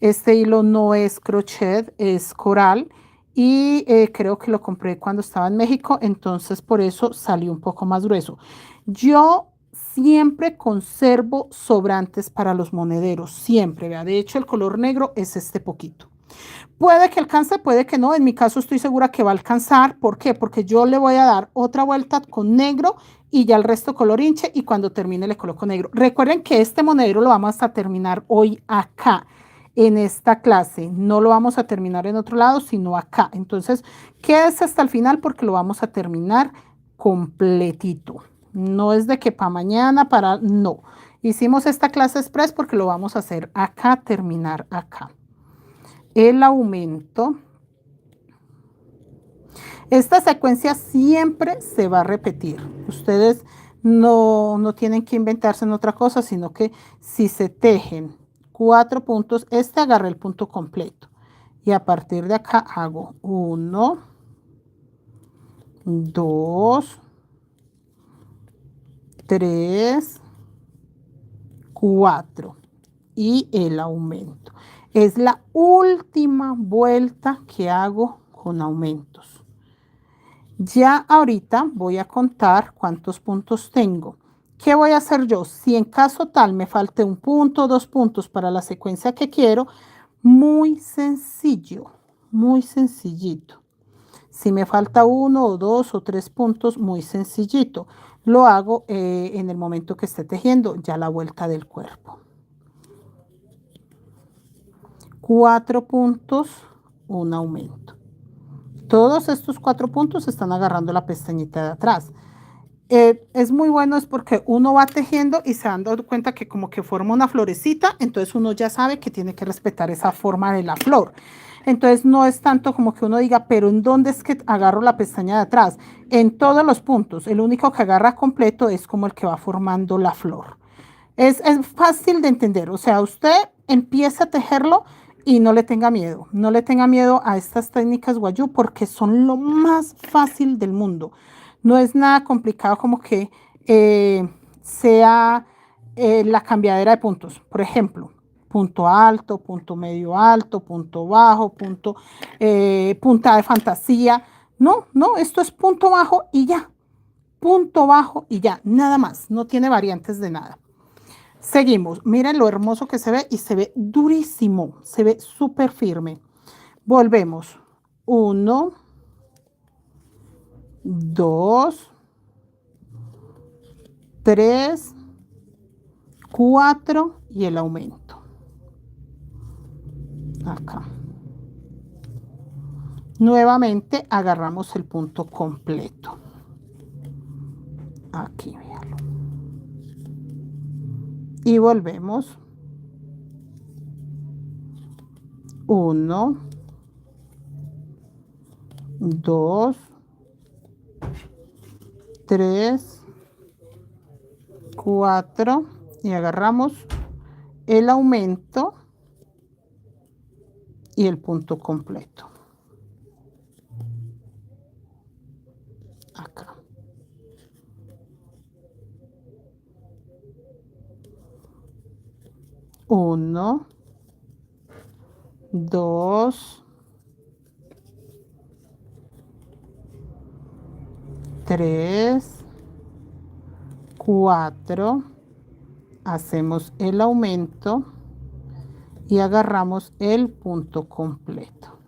Este hilo no es crochet, es coral. Y creo que lo compré cuando estaba en México, entonces por eso salió un poco más grueso. Yo siempre conservo sobrantes para los monederos, siempre, vea. De hecho, el color negro es este poquito. Puede que alcance, puede que no. En mi caso estoy segura que va a alcanzar. ¿Por qué? Porque yo le voy a dar otra vuelta con negro y ya el resto color hinche y cuando termine le coloco negro. Recuerden que este monedero lo vamos a terminar hoy acá, en esta clase. No lo vamos a terminar en otro lado, sino acá. Entonces, quédese hasta el final porque lo vamos a terminar completito. No es de que para mañana, para... No. Hicimos esta clase express porque lo vamos a hacer acá, terminar acá. El aumento. Esta secuencia siempre se va a repetir. Ustedes no tienen que inventarse en otra cosa, sino que si se tejen 4 puntos, agarra el punto completo. Y a partir de acá hago 1, 2, 3, 4 y el aumento. Es la última vuelta que hago con aumentos. Ya ahorita voy a contar cuántos puntos tengo. ¿Qué voy a hacer yo? Si en caso tal me falte un punto, 2 puntos para la secuencia que quiero, muy sencillo, muy sencillito. Si me falta 1 o 2 o 3 puntos, muy sencillito. Lo hago en el momento que esté tejiendo ya la vuelta del cuerpo. 4 puntos, un aumento. Todos estos 4 puntos están agarrando la pestañita de atrás. Es muy bueno, es porque uno va tejiendo y se dan cuenta que como que forma una florecita, entonces uno ya sabe que tiene que respetar esa forma de la flor. Entonces no es tanto como que uno diga, pero ¿en dónde es que agarro la pestaña de atrás? En todos los puntos, el único que agarra completo es como el que va formando la flor. Es fácil de entender, o sea, usted empieza a tejerlo y no le tenga miedo. No le tenga miedo a estas técnicas guayú porque son lo más fácil del mundo. No es nada complicado como que sea la cambiadera de puntos. Por ejemplo, punto alto, punto medio alto, punto bajo, punta de fantasía. No, no, esto es punto bajo y ya. Punto bajo y ya, nada más. No tiene variantes de nada. Seguimos. Miren lo hermoso que se ve y se ve durísimo. Se ve súper firme. Volvemos. 1, 2, 3, 4 y el aumento. Acá. Nuevamente agarramos el punto completo. Aquí, véalo. Y volvemos. 1, 2, 3, 4 y agarramos el aumento y el punto completo. Acá. Uno, 2, 3, 4, hacemos el aumento y agarramos el punto completo.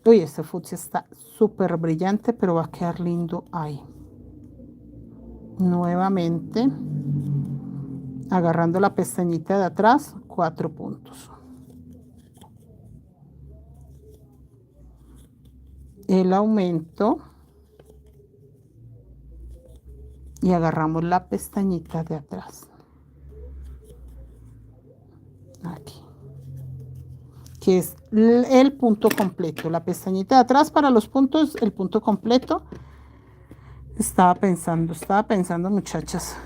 Uy, este fucsia está súper brillante, pero va a quedar lindo ahí. Nuevamente, agarrando la pestañita de atrás, 4 puntos. El aumento y agarramos la pestañita de atrás. Aquí. Que es el punto completo. La pestañita de atrás para los puntos, el punto completo. Estaba pensando, muchachas.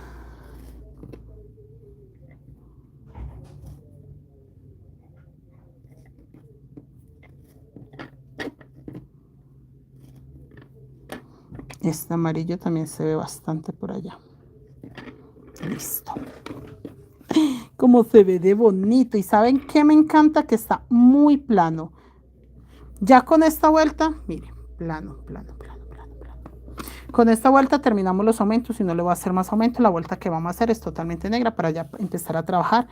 Este amarillo también se ve bastante por allá. Listo. Como se ve de bonito. ¿Y saben qué me encanta? Que está muy plano. Ya con esta vuelta, miren, plano. Con esta vuelta terminamos los aumentos y no le voy a hacer más aumento. La vuelta que vamos a hacer es totalmente negra para ya empezar a trabajar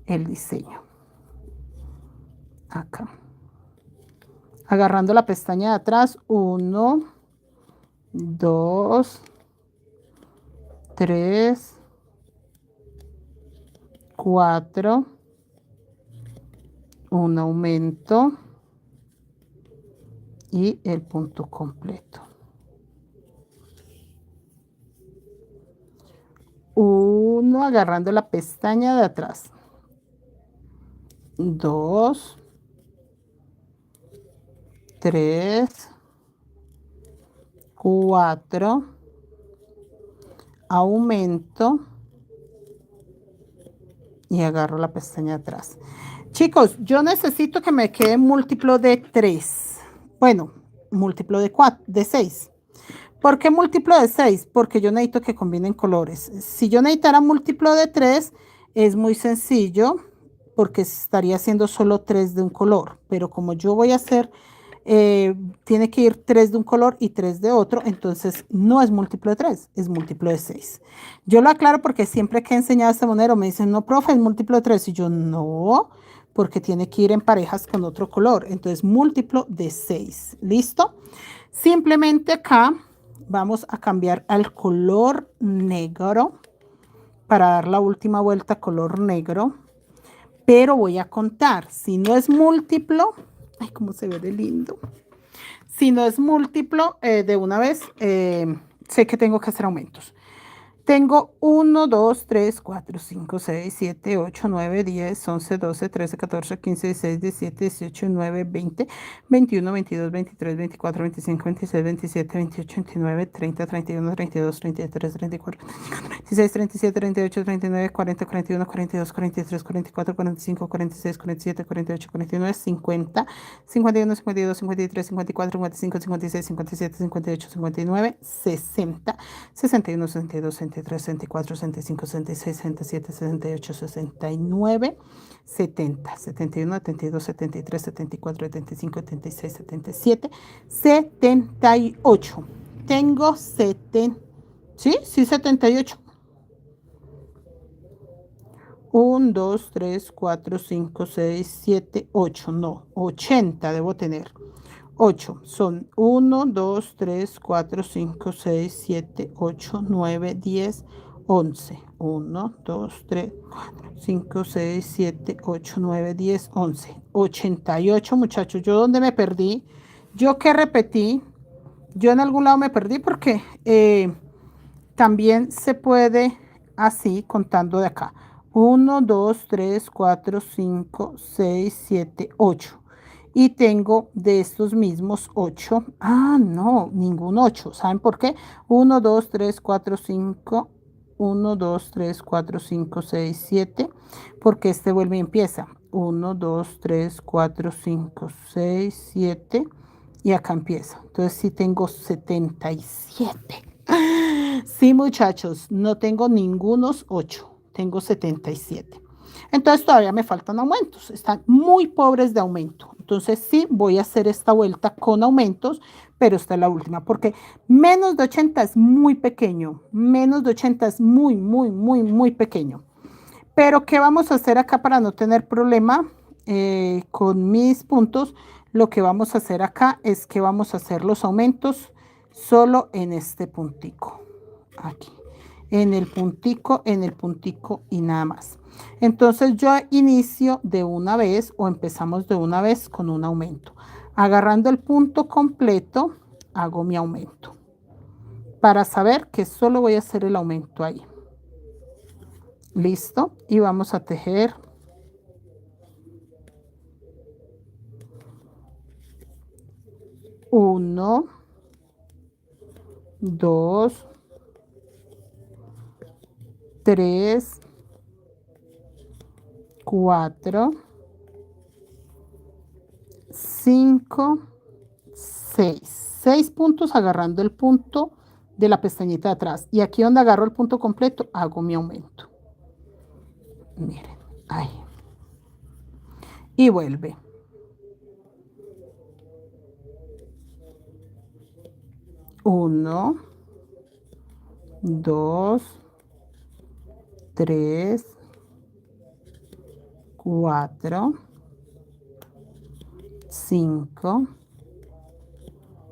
el diseño. Acá. Agarrando la pestaña de atrás, 1, 2, 3, 4, un aumento y el punto completo. 1, agarrando la pestaña de atrás. 2, 3, 4, aumento y agarro la pestaña de atrás. Chicos, yo necesito que me quede múltiplo de 3. Bueno, múltiplo de 4, de 6. ¿Por qué múltiplo de 6? Porque yo necesito que combinen colores. Si yo necesitara múltiplo de 3, es muy sencillo, porque estaría haciendo solo 3 de un color. Pero como yo voy a hacer, tiene que ir 3 de un color y 3 de otro, entonces no es múltiplo de 3, es múltiplo de 6. Yo lo aclaro porque siempre que he enseñado este monero me dicen, no, profe, es múltiplo de 3. Y yo, no, porque tiene que ir en parejas con otro color. Entonces, múltiplo de 6. ¿Listo? Simplemente acá vamos a cambiar al color negro para dar la última vuelta color negro, pero voy a contar. Si no es múltiplo, ay, cómo se ve de lindo. Si no es múltiplo, de una vez sé que tengo que hacer aumentos. Tengo 1, 2, 3, 4, 5, 6, 7, 8, 9, 10, 11, 12, 13, 14, 15, 16, 17, 18, 19, 20, 21, 22, 23, 24, 25, 26, 27, 28, 29, 30, 31, 32, 33, 34, 36, 37, 38, 39, 40, 41, 42, 43, 44, 45, 46, 47, 48, 49, 50, 51, 52, 53, 54, 55, 56, 57, 58, 59, 60, 61, 62, 63, 64, 65, 66, 67, 68, 69, 70, 71, 72, 73, 74, 75, 76, 77, 78. Tengo 70. ¿Sí? Sí, 78. 1, 2, 3, 4, 5, 6, 7, 8. No, 80 debo tener. 8 son 1, 2, 3, 4, 5, 6, 7, 8, 9, 10, 11. 1, 2, 3, 4, 5, 6, 7, 8, 9, 10, 11. 88, muchachos. ¿Yo dónde me perdí? ¿Yo qué repetí? Yo en algún lado me perdí porque también se puede así contando de acá. 1, 2, 3, 4, 5, 6, 7, 8. Y tengo de estos mismos 8. Ah, no, ningún 8. ¿Saben por qué? 1, 2, 3, 4, 5. 1, 2, 3, 4, 5, 6, 7. Porque este vuelve y empieza. 1, 2, 3, 4, 5, 6, 7. Y acá empieza. Entonces sí tengo 77. Sí, muchachos, no tengo ningunos 8. Tengo 77. Entonces todavía me faltan aumentos. Están muy pobres de aumento. Entonces sí voy a hacer esta vuelta con aumentos, pero esta es la última, porque menos de 80 es muy pequeño. Menos de 80 es muy, muy, muy, muy pequeño. Pero ¿qué vamos a hacer acá para no tener problema con mis puntos? Lo que vamos a hacer acá es que vamos a hacer los aumentos solo en este puntico. Aquí. En el puntico y nada más. Entonces yo inicio de una vez o empezamos de una vez con un aumento. Agarrando el punto completo, hago mi aumento. Para saber que solo voy a hacer el aumento ahí. Listo. Y vamos a tejer. Uno, dos, tres, cuatro, 5, 6. 6 puntos agarrando el punto de la pestañita de atrás. Y aquí donde agarro el punto completo, hago mi aumento. Miren, ahí. Y vuelve. 1, 2, 3, 4, 5,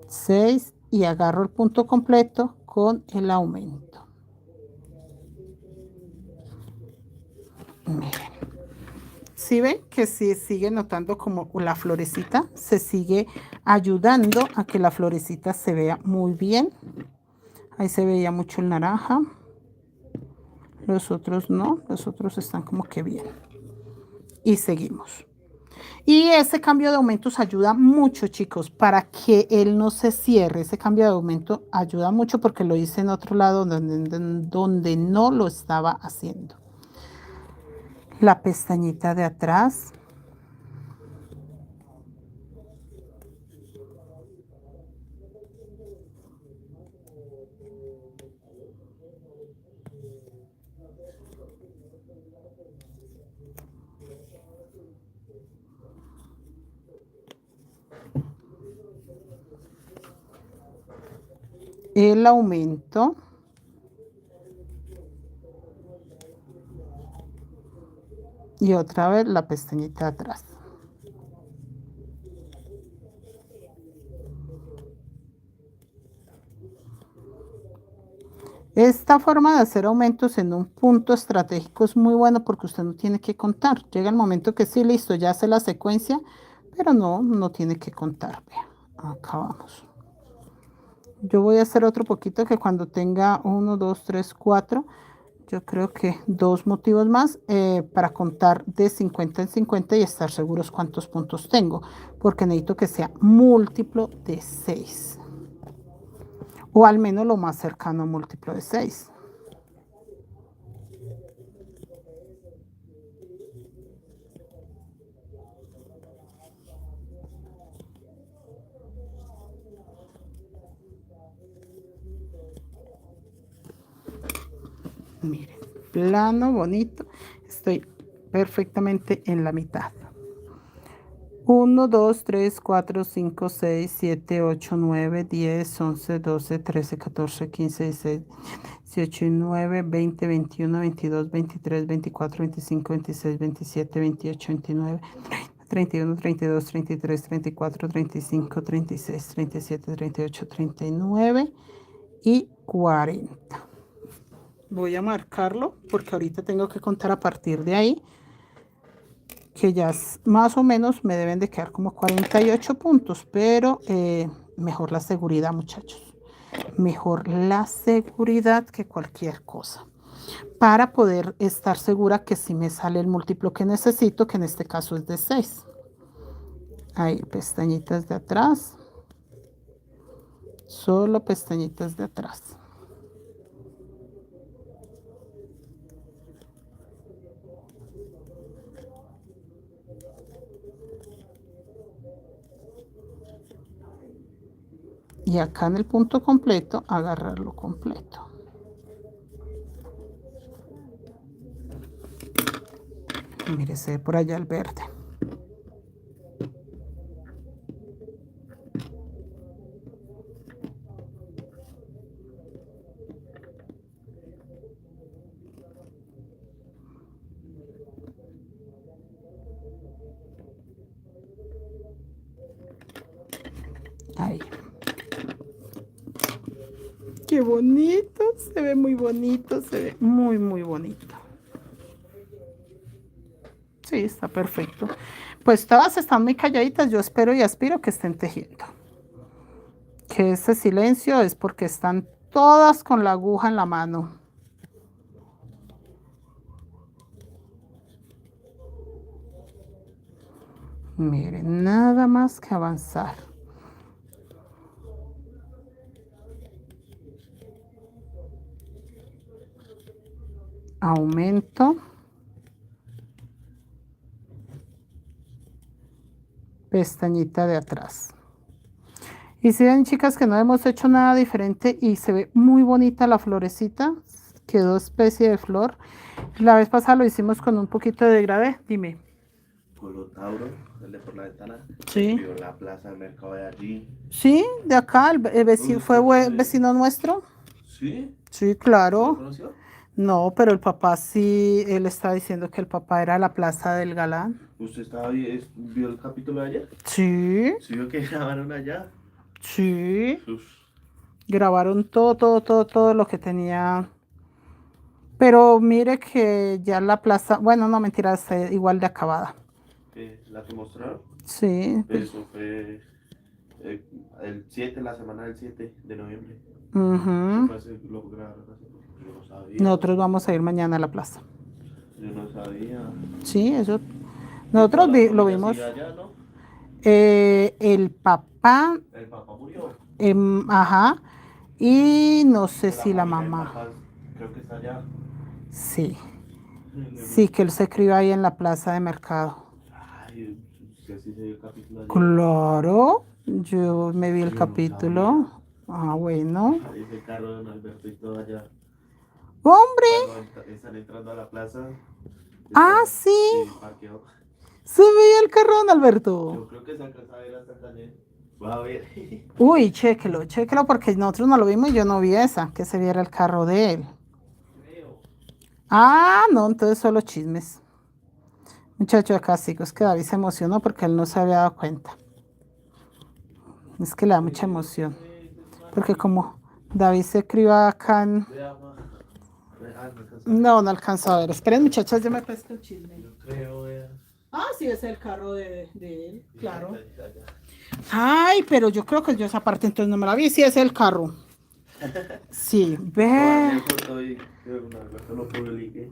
6 y agarro el punto completo con el aumento. Miren. ¿Sí ven que se sigue notando como la florecita? Se sigue ayudando a que la florecita se vea muy bien. Ahí se veía mucho el naranja. Los otros no, los otros están como que bien. Y seguimos. Y ese cambio de aumentos ayuda mucho, chicos, para que él no se cierre. Ese cambio de aumento ayuda mucho porque lo hice en otro lado donde no lo estaba haciendo. La pestañita de atrás. El aumento. Y otra vez la pestañita de atrás. Esta forma de hacer aumentos en un punto estratégico es muy bueno porque usted no tiene que contar. Llega el momento que sí, listo, ya hace la secuencia, pero no tiene que contar. Vea, acá vamos. Yo voy a hacer otro poquito que cuando tenga 1, 2, 3, 4, yo creo que 2 motivos más para contar de 50 en 50 y estar seguros cuántos puntos tengo, porque necesito que sea múltiplo de 6. O al menos lo más cercano a múltiplo de 6. Miren, plano, bonito. Estoy perfectamente en la mitad. 1, 2, 3, 4, 5, 6, 7, 8, 9, 10, 11, 12, 13, 14, 15, 16, 18, 19, 20, 21, 22, 23, 24, 25, 26, 27, 28, 29, 31, 32, 33, 34, 35, 36, 37, 38, 39 y 40. Voy a marcarlo porque ahorita tengo que contar a partir de ahí, que ya más o menos me deben de quedar como 48 puntos, pero mejor la seguridad, muchachos. Mejor la seguridad que cualquier cosa. para poder estar segura que sí me sale el múltiplo que necesito, que en este caso es de 6. Ahí, pestañitas de atrás. Solo pestañitas de atrás. Y acá en el punto completo, agarrarlo completo. Mire, se ve por allá el verde. Ahí. Qué bonito, se ve muy bonito, se ve muy, muy bonito. Sí, está perfecto. Pues todas están muy calladitas, yo espero y aspiro que estén tejiendo. Que ese silencio es porque están todas con la aguja en la mano. Miren, nada más que avanzar. Aumento. Pestañita de atrás. Y si ven, chicas, que no hemos hecho nada diferente y se ve muy bonita la florecita, quedó especie de flor. La vez pasada lo hicimos con un poquito de degradé, dime. Colo Tauro, el de por la ventana. Sí. Vio la plaza del mercado de allí. Sí, de acá, el vecino, vecino nuestro. ¿Sí? Sí, ¿Lo claro. conoció? No, pero el papá sí, él está diciendo que el papá era la plaza del Galán. ¿Usted vio el capítulo de ayer? Sí, ¿Sí vio que grabaron allá? sí. Uf, Grabaron todo lo que tenía. Pero mire que ya la plaza, bueno, no mentira, está igual de acabada. la que mostraron. Sí, pues, Eso fue el 7, la semana del 7 de noviembre. ujú. Lo grabaron hace poco. Yo no sabía. Nosotros vamos a ir mañana a la plaza. Yo no sabía. Sí, eso. Y Nosotros toda la lo familia vimos. sigue allá, ¿no? El papá, El papá murió. ajá, y no sé Pero si la familia del mamá. papá creo que está allá. Sí, sí, que él se crió ahí en la plaza de mercado. Ay, usted sí se vio el capítulo ayer. Claro, yo me vi el Yo no capítulo. Ah, bueno. sabía. Ese carro de Don Alberto y todo allá. Hombre, Cuando están entrando a la plaza. ah, está- sí, Sí, parqueó. se veía el carrón, Alberto. Yo creo que se alcanza a ver hasta también. Va a ver. Uy, chéquelo, porque nosotros no lo vimos y yo no vi esa, que se viera el carro de él. Creo. Ah, no, entonces solo chismes. Muchacho, acá sí, es que David se emocionó porque él no se había dado cuenta. Es que le da mucha emoción. Porque como David se crió acá en... Vea, ma. Ah, no alcanza a ver. No alcanzó a ver. Esperen, muchachas, yo me presto el chisme. Yo creo, vea. Ah, sí, ese es el carro de él, claro. Ahí está, allá. Ay, pero yo creo que yo esa parte entonces no me la vi. Sí, ese es el carro. Sí, ve. Tomarle foto y que Don Alberto lo publique.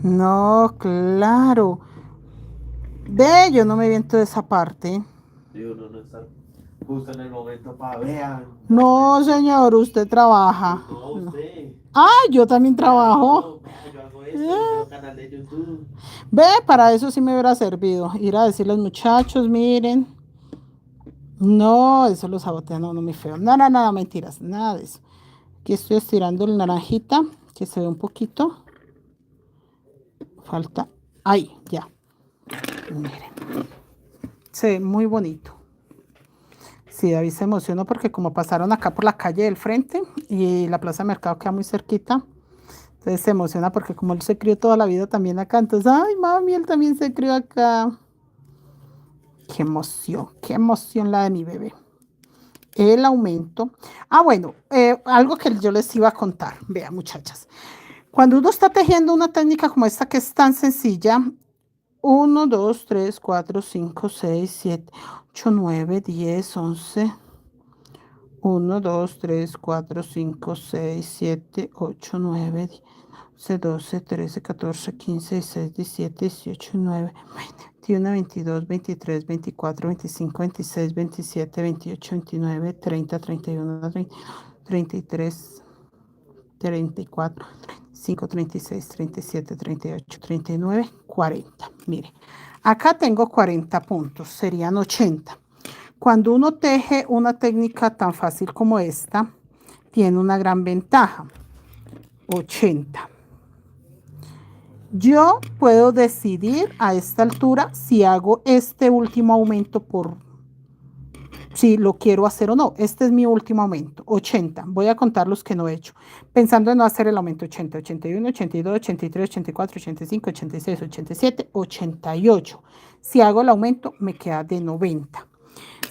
No, claro. Ve, yo no me vi en toda esa parte. Y uno no está justo en el momento para vean. No, señor, usted trabaja. No, usted. Ay, yo también trabajo. No, vea, yo hago esto, yo tengo canal de YouTube. Ve, para eso sí me hubiera servido. Ir a decirles, muchachos, miren. No, eso lo sabotea, no, muy feo. Nada, mentiras, nada de eso. Aquí estoy estirando el naranjita, que se ve un poquito. Falta. Ahí, ya. Miren. Se ve muy bonito. Sí, David se emocionó porque como pasaron acá por la calle del frente y la plaza de mercado queda muy cerquita. Entonces se emociona porque como él se crió toda la vida también acá. Entonces, ay, mami, él también se crió acá. Qué emoción la de mi bebé. El aumento. Ah, bueno, algo que yo les iba a contar. Vean, muchachas. Cuando uno está tejiendo una técnica como esta que es tan sencilla, 1, 2, 3, 4, 5, 6, 7, 8, 9, 10, 11. 1, 2, 3, 4, 5, 6, 7, 8, 9, 10, 12, 13, 14, 15, 16, 17, 18, 19, 21, 22, 23, 24, 25, 26, 27, 28, 29, 30, 31, 33, 34, 35, 36, 37, 38, 39, 40. Mire, acá tengo 40 puntos, serían 80. Cuando uno teje una técnica tan fácil como esta, tiene una gran ventaja. 80. Yo puedo decidir a esta altura si hago este último aumento si lo quiero hacer o no. Este es mi último aumento, 80. Voy a contar los que no he hecho, pensando en no hacer el aumento 80, 81, 82, 83, 84, 85, 86, 87, 88. Si hago el aumento, me queda de 90.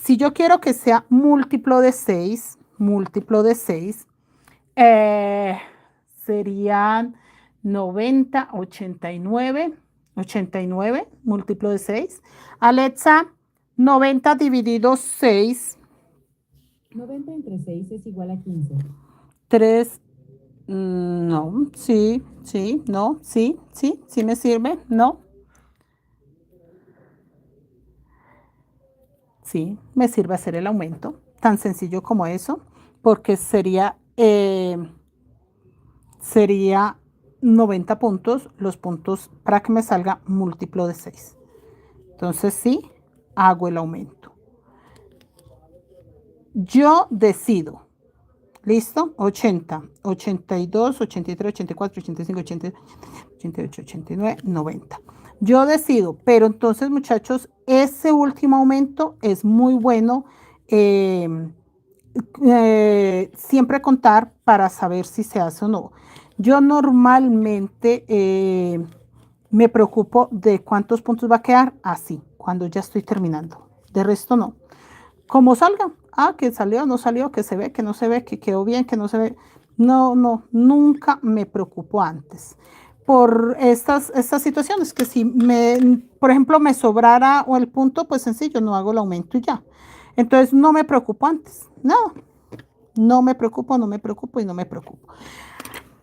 Si yo quiero que sea múltiplo de 6, serían 90, 89, múltiplo de 6. Alexa, 90 dividido 6. 90 entre 6 es igual a 15. 3, no, sí, no, sí me sirve, no. Sí, me sirve hacer el aumento, tan sencillo como eso, porque sería 90 puntos, los puntos para que me salga múltiplo de 6. Entonces sí, hago el aumento. Yo decido, ¿listo? 80, 82, 83, 84, 85, 88, 89, 90. Yo decido, pero entonces muchachos, ese último aumento es muy bueno siempre contar para saber si se hace o no. Yo normalmente me preocupo de cuántos puntos va a quedar así, cuando ya estoy terminando. De resto no. Como salga, que salió, no salió, que se ve, que no se ve, que quedó bien, que no se ve. No, nunca me preocupo antes. Por estas situaciones, que si por ejemplo, me sobrara o el punto, pues sencillo, no hago el aumento y ya. Entonces no me preocupo antes, nada. No me preocupo y no me preocupo.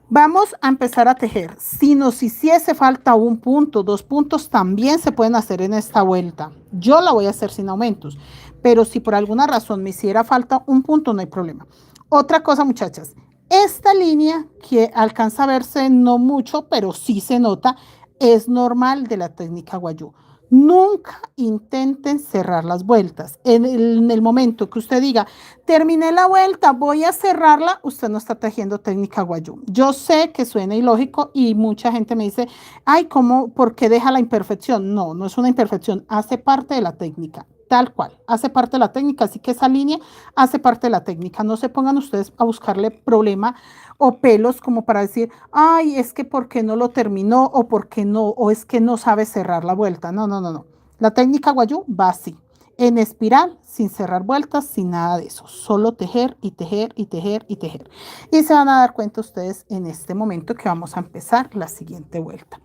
Vamos a empezar a tejer. Si nos hiciese falta un punto, 2 puntos, también se pueden hacer en esta vuelta. Yo la voy a hacer sin aumentos, pero si por alguna razón me hiciera falta un punto, no hay problema. Otra cosa, muchachas, esta línea que alcanza a verse no mucho, pero sí se nota, es normal de la técnica Guayú. Nunca intenten cerrar las vueltas. En el momento que usted diga, terminé la vuelta, voy a cerrarla, usted no está tejiendo técnica Guayú. Yo sé que suena ilógico y mucha gente me dice, ay, ¿cómo? ¿Por qué deja la imperfección? No, no es una imperfección, hace parte de la técnica. Tal cual, hace parte de la técnica, así que esa línea hace parte de la técnica. No se pongan ustedes a buscarle problema o pelos como para decir, ay, es que ¿por qué no lo terminó? O ¿por qué no? O es que no sabe cerrar la vuelta. No. La técnica Guayú va así, en espiral, sin cerrar vueltas, sin nada de eso. Solo tejer y tejer y tejer y tejer. Y se van a dar cuenta ustedes en este momento que vamos a empezar la siguiente vuelta.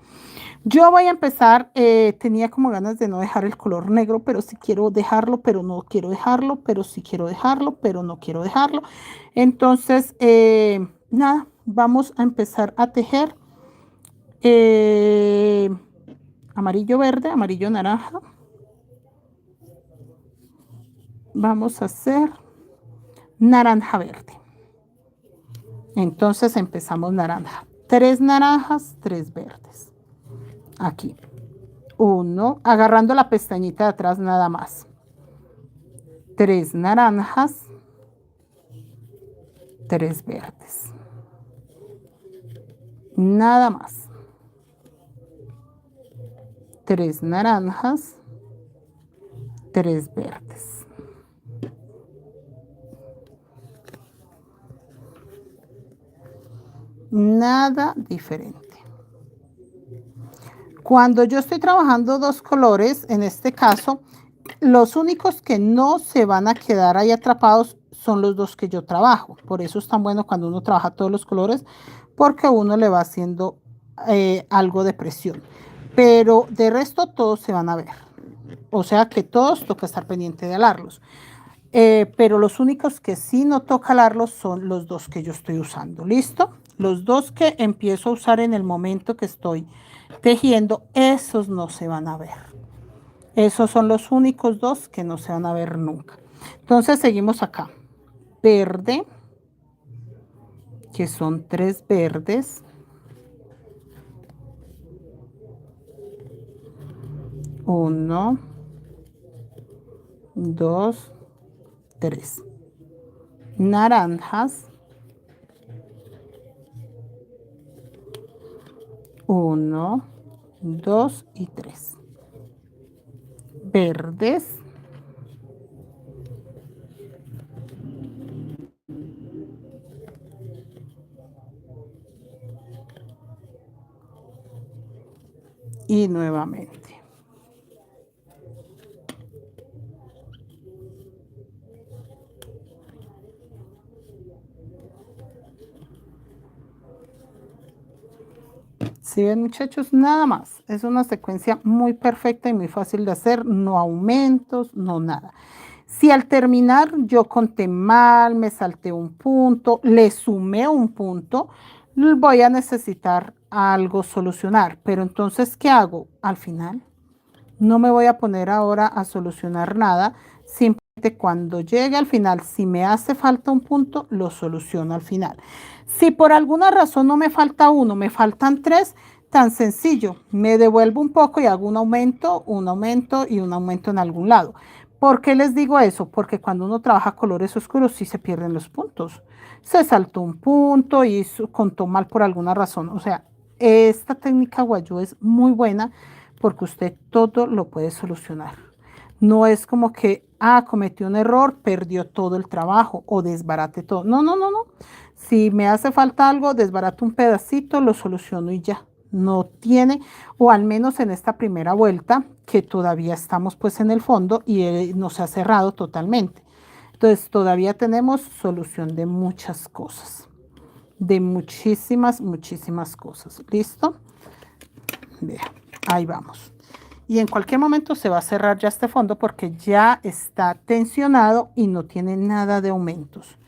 Yo voy a empezar, tenía como ganas de no dejar el color negro, pero sí quiero dejarlo, pero no quiero dejarlo, pero sí quiero dejarlo, pero no quiero dejarlo. Entonces, nada, vamos a empezar a tejer amarillo verde, amarillo naranja. Vamos a hacer naranja verde. Entonces empezamos naranja. 3 naranjas, 3 verdes. Aquí. 1, agarrando la pestañita de atrás nada más. 3 naranjas, 3 verdes. Nada más. 3 naranjas, 3 verdes. Nada diferente. Cuando yo estoy trabajando 2 colores, en este caso, los únicos que no se van a quedar ahí atrapados son los 2 que yo trabajo. Por eso es tan bueno cuando uno trabaja todos los colores, porque uno le va haciendo algo de presión. Pero de resto todos se van a ver. O sea que todos toca estar pendiente de alarlos. Pero los únicos que sí no toca alarlos son los 2 que yo estoy usando. ¿Listo? Los dos que empiezo a usar en el momento que estoy tejiendo, esos no se van a ver. Esos son los únicos dos que no se van a ver nunca. Entonces seguimos acá. Verde, que son 3 verdes. 1, 2, 3. Naranjas. 1, 2 y 3. Verdes. Y nuevamente. Si ven, muchachos, nada más. Es una secuencia muy perfecta y muy fácil de hacer. No aumentos, no nada. Si al terminar yo conté mal, me salté un punto, le sumé un punto, voy a necesitar algo solucionar. Pero entonces, ¿qué hago? Al final, no me voy a poner ahora a solucionar nada. Simplemente cuando llegue al final, si me hace falta un punto, lo soluciono al final. Si por alguna razón no me falta uno, me faltan 3, tan sencillo, me devuelvo un poco y hago un aumento y un aumento en algún lado. ¿Por qué les digo eso? Porque cuando uno trabaja colores oscuros sí se pierden los puntos. Se saltó un punto y contó mal por alguna razón. O sea, esta técnica guayú es muy buena porque usted todo lo puede solucionar. No es como que, cometió un error, perdió todo el trabajo o desbarate todo. No, no, no, no. Si me hace falta algo, desbarato un pedacito, lo soluciono y ya. No tiene, o al menos en esta primera vuelta, que todavía estamos pues en el fondo y no se ha cerrado totalmente. Entonces todavía tenemos solución de muchas cosas, de muchísimas, muchísimas cosas. ¿Listo? Vea, ahí vamos. Y en cualquier momento se va a cerrar ya este fondo porque ya está tensionado y no tiene nada de aumentos.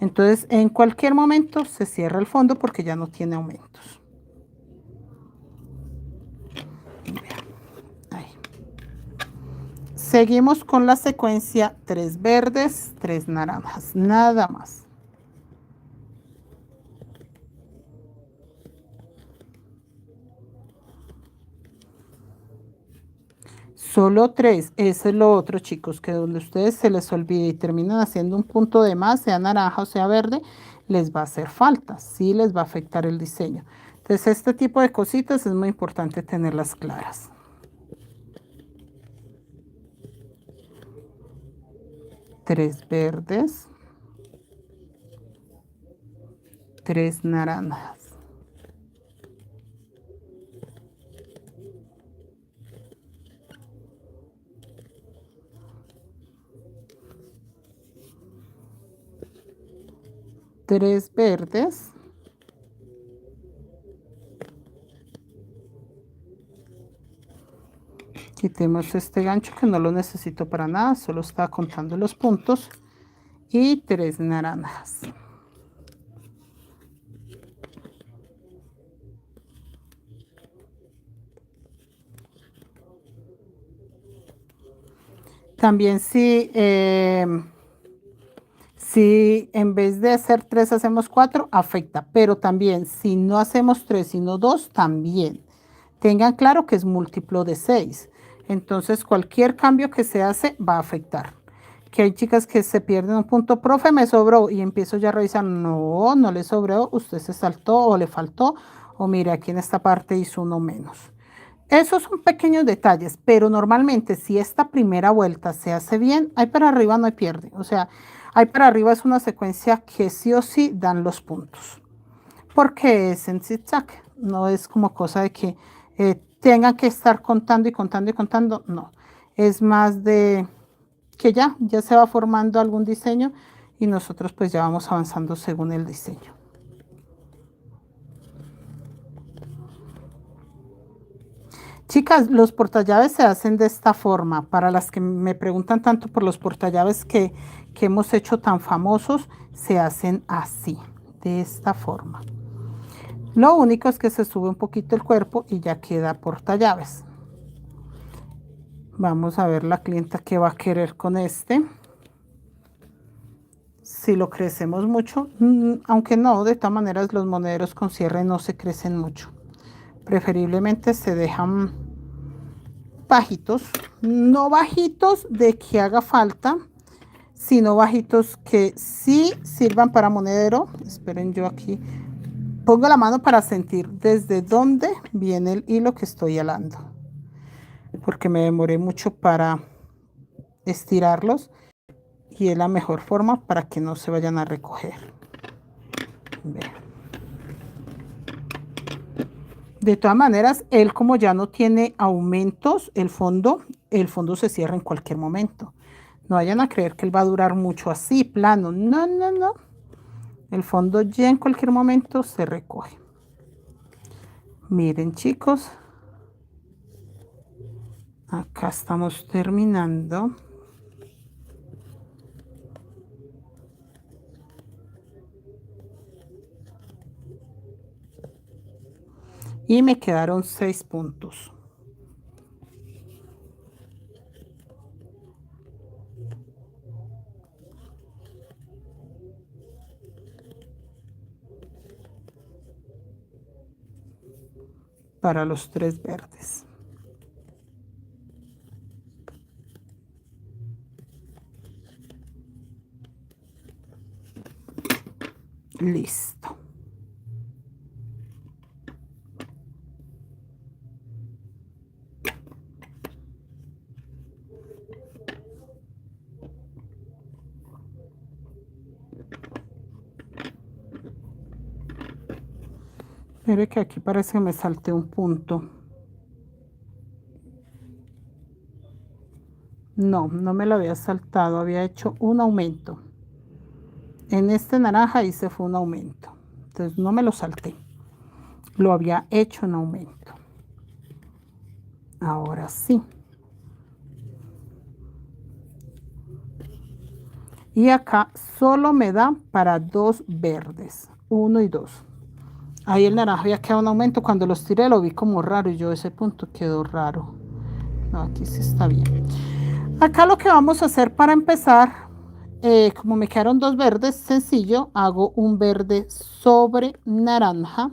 Entonces, en cualquier momento se cierra el fondo porque ya no tiene aumentos. Ahí. Seguimos con la secuencia 3 verdes, 3 naranjas, nada más. Solo 3, eso es lo otro, chicos, que donde ustedes se les olvide y terminan haciendo un punto de más, sea naranja o sea verde, les va a hacer falta, sí les va a afectar el diseño. Entonces, este tipo de cositas es muy importante tenerlas claras. 3 verdes, 3 naranjas. 3 verdes. Quitemos este gancho que no lo necesito para nada, solo está contando los puntos. Y 3 naranjas. También si en vez de hacer 3 hacemos 4, afecta. Pero también si no hacemos 3 sino 2, también. Tengan claro que es múltiplo de 6. Entonces cualquier cambio que se hace va a afectar. Que hay chicas que se pierden un punto, profe, me sobró, y empiezo ya a revisar, no, no le sobró, usted se saltó o le faltó, o mire, aquí en esta parte hizo uno menos. Esos son pequeños detalles, pero normalmente si esta primera vuelta se hace bien, ahí para arriba no hay pierde. O sea, ahí para arriba es una secuencia que sí o sí dan los puntos. Porque es en zigzag, no es como cosa de que tengan que estar contando y contando y contando, no. Es más de que ya se va formando algún diseño y nosotros pues ya vamos avanzando según el diseño. Chicas, los portallaves se hacen de esta forma. Para las que me preguntan tanto por los portallaves que hemos hecho tan famosos, se hacen así, de esta forma. Lo único es que se sube un poquito el cuerpo y ya queda portallaves. Vamos a ver la clienta que va a querer con este. Si lo crecemos mucho, aunque no, de todas maneras los monederos con cierre no se crecen mucho. Preferiblemente se dejan bajitos, no bajitos de que haga falta, sino bajitos que sí sirvan para monedero. Esperen, yo aquí pongo la mano para sentir desde dónde viene el hilo que estoy alando, porque me demoré mucho para estirarlos y es la mejor forma para que no se vayan a recoger. Vean. De todas maneras, él como ya no tiene aumentos, el fondo se cierra en cualquier momento. No vayan a creer que él va a durar mucho así, plano. No, no, no. El fondo ya en cualquier momento se recoge. Miren, chicos. Acá estamos terminando. Y me quedaron 6 puntos. Para los 3 verdes. Listo. Mire que aquí parece que me salté un punto. No, no me lo había saltado, había hecho un aumento. En este naranja hice fue un aumento. Entonces no me lo salté. Lo había hecho en aumento. Ahora sí. Y acá solo me da para 2 verdes. 1 y 2. Ahí el naranja había quedado un aumento. Cuando los tiré lo vi como raro y yo ese punto quedó raro. No, aquí sí está bien. Acá lo que vamos a hacer para empezar, como me quedaron 2 verdes, sencillo, hago un verde sobre naranja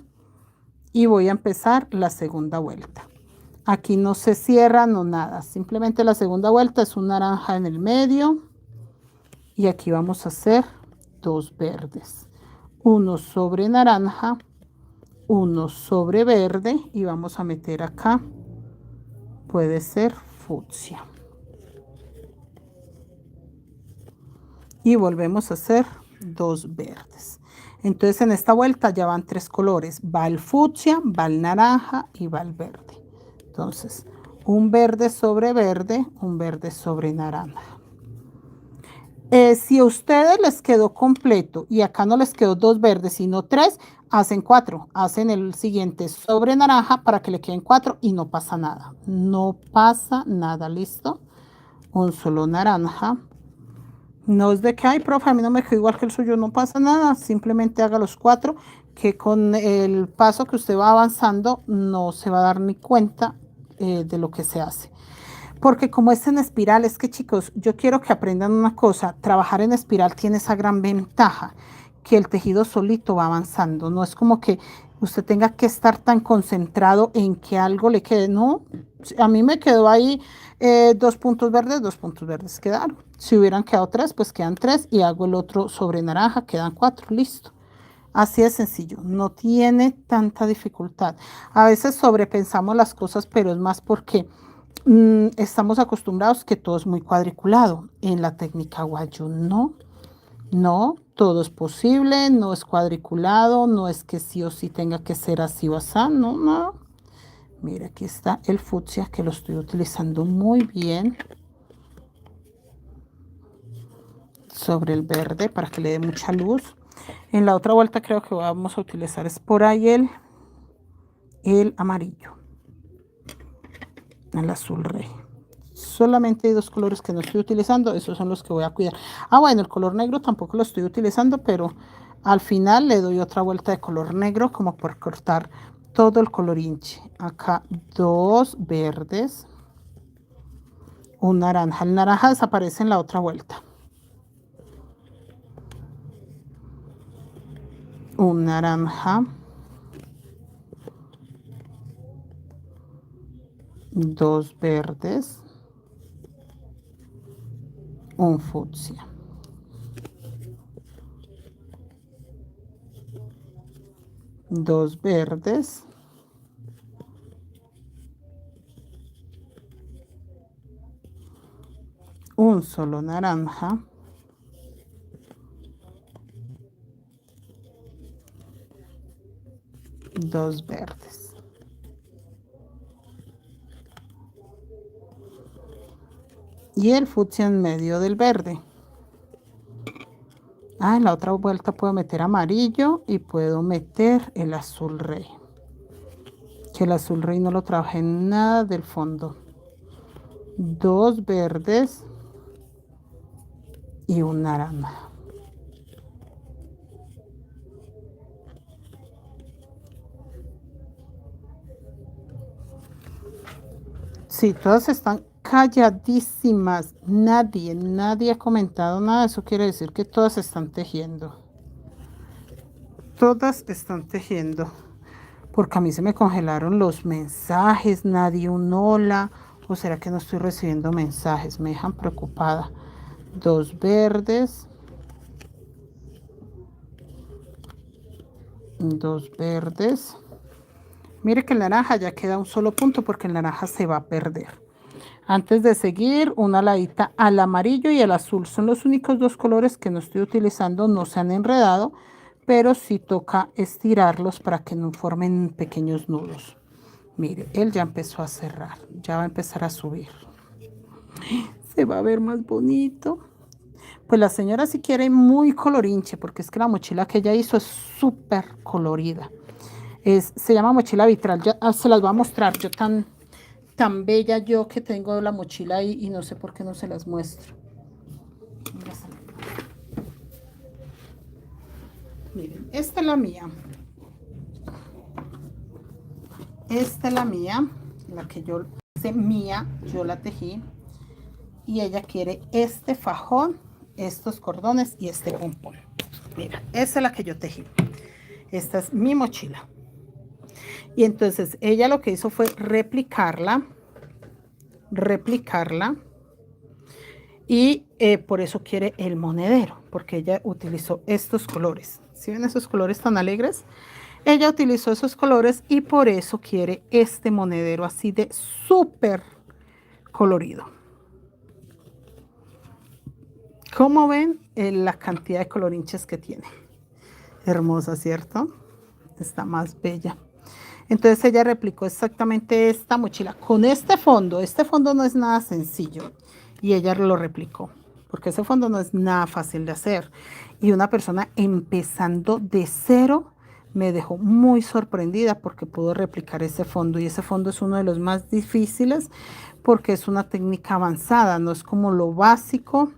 y voy a empezar la segunda vuelta. Aquí no se cierra, no nada, simplemente la segunda vuelta es un naranja en el medio y aquí vamos a hacer 2 verdes, uno sobre naranja, uno sobre verde y vamos a meter acá, puede ser fucsia. Y volvemos a hacer 2 verdes. Entonces en esta vuelta ya van 3 colores. Va el fucsia, va el naranja y va el verde. Entonces, un verde sobre verde, un verde sobre naranja. Si a ustedes les quedó completo y acá no les quedó 2 verdes, sino 3, hacen 4. Hacen el siguiente sobre naranja para que le queden 4 y no pasa nada. No pasa nada, ¿listo? Un solo naranja. No es de que, ay, profe, a mí no me quedó igual que el suyo, no pasa nada, simplemente haga los 4, que con el paso que usted va avanzando no se va a dar ni cuenta de lo que se hace. Porque como es en espiral, es que chicos, yo quiero que aprendan una cosa, trabajar en espiral tiene esa gran ventaja, que el tejido solito va avanzando, no es como que usted tenga que estar tan concentrado en que algo le quede, no, a mí me quedó ahí 2 puntos verdes quedaron. Si hubieran quedado 3, pues quedan 3 y hago el otro sobre naranja, quedan 4, listo. Así de sencillo, no tiene tanta dificultad. A veces sobrepensamos las cosas, pero es más porque estamos acostumbrados que todo es muy cuadriculado. En la técnica Guayú no, todo es posible, no es cuadriculado, no es que sí o sí tenga que ser así o así, no. Mira, aquí está el fucsia que lo estoy utilizando muy bien sobre el verde para que le dé mucha luz. En la otra vuelta creo que vamos a utilizar es por ahí el amarillo, el azul rey. Solamente hay 2 colores que no estoy utilizando, esos son los que voy a cuidar. Ah, bueno, el color negro tampoco lo estoy utilizando, pero Al final le doy otra vuelta de color negro como por cortar todo el colorinche. Acá 2 verdes, un naranja. El naranja desaparece en la otra vuelta. Un naranja, 2 verdes, un fucsia. Dos verdes, un solo naranja, dos verdes. Y el fucsia en medio del verde. En la otra vuelta puedo meter amarillo y puedo meter el azul rey. Que el azul rey no lo trabajé en nada del fondo. 2 verdes y un naranja. Sí, todas están calladísimas. Nadie ha comentado nada. Eso quiere decir que todas están tejiendo. Todas están tejiendo. Porque a mí se me congelaron los mensajes. Nadie un hola. ¿O será que no estoy recibiendo mensajes? Me dejan preocupada. 2 verdes. 2 verdes. Mire que el naranja ya queda un solo punto porque el naranja se va a perder. Antes de seguir, una aladita al amarillo y al azul. Son los únicos 2 colores que no estoy utilizando. No se han enredado, pero sí toca estirarlos para que no formen pequeños nudos. Mire, él ya empezó a cerrar. Ya va a empezar a subir. Se va a ver más bonito. Pues la señora sí quiere muy colorinche, porque es que la mochila que ella hizo es súper colorida. Se llama mochila vitral. Ya se las voy a mostrar. Yo tan bella yo que tengo la mochila ahí y no sé por qué no se las muestro. Miren, esta es la mía. Esta es la mía, la que yo hice mía, yo la tejí. Y ella quiere este fajón, estos cordones y este pompón. Mira, esa es la que yo tejí. Esta es mi mochila. Y entonces ella lo que hizo fue replicarla. Y por eso quiere el monedero, porque ella utilizó estos colores. ¿Sí ven esos colores tan alegres? Ella utilizó esos colores y por eso quiere este monedero así de súper colorido. ¿Cómo ven la cantidad de colorinches que tiene? Hermosa, ¿cierto? Está más bella. Entonces ella replicó exactamente esta mochila con este fondo. Este fondo no es nada sencillo y ella lo replicó porque ese fondo no es nada fácil de hacer. Y una persona empezando de cero me dejó muy sorprendida porque pudo replicar ese fondo. Y ese fondo es uno de los más difíciles porque es una técnica avanzada, no es como lo básico.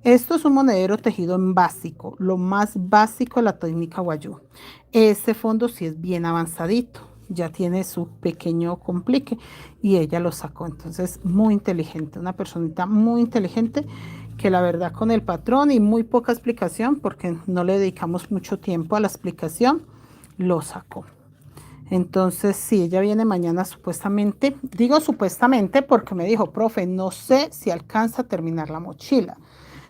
Esto es un monedero tejido en básico, lo más básico de la técnica Wayuu. Ese fondo sí es bien avanzadito. Ya tiene su pequeño complique y ella lo sacó. Entonces, muy inteligente, una personita muy inteligente que la verdad con el patrón y muy poca explicación, porque no le dedicamos mucho tiempo a la explicación, lo sacó. Entonces, sí, ella viene mañana supuestamente. Digo supuestamente porque me dijo, profe, no sé si alcanza a terminar la mochila.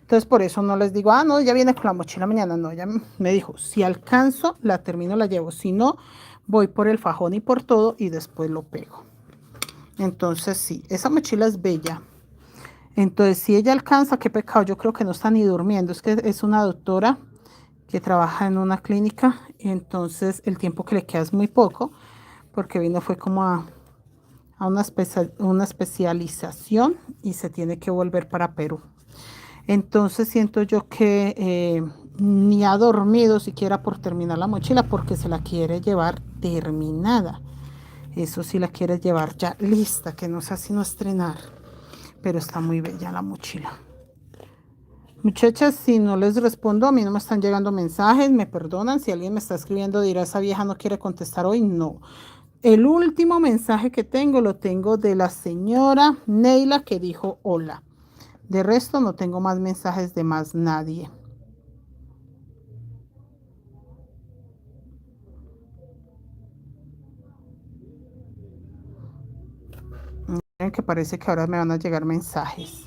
Entonces, por eso no les digo, no, ya viene con la mochila mañana. No, ella me dijo, si alcanzo, la termino, la llevo. Si no, voy por el fajón y por todo y después lo pego. Entonces, sí, esa mochila es bella. Entonces, si ella alcanza, qué pecado, yo creo que no está ni durmiendo. Es que es una doctora que trabaja en una clínica. Y entonces, el tiempo que le queda es muy poco, porque vino fue como a una especialización y se tiene que volver para Perú. Entonces siento yo que ni ha dormido siquiera por terminar la mochila porque se la quiere llevar terminada. Eso sí la quiere llevar ya lista, que no sea sino estrenar. Pero está muy bella la mochila. Muchachas, si no les respondo, a mí no me están llegando mensajes, me perdonan. Si alguien me está escribiendo, dirá, esa vieja no quiere contestar hoy. No. El último mensaje que tengo lo tengo de la señora Neila que dijo hola. De resto no tengo más mensajes de más nadie. Miren que parece que ahora me van a llegar mensajes.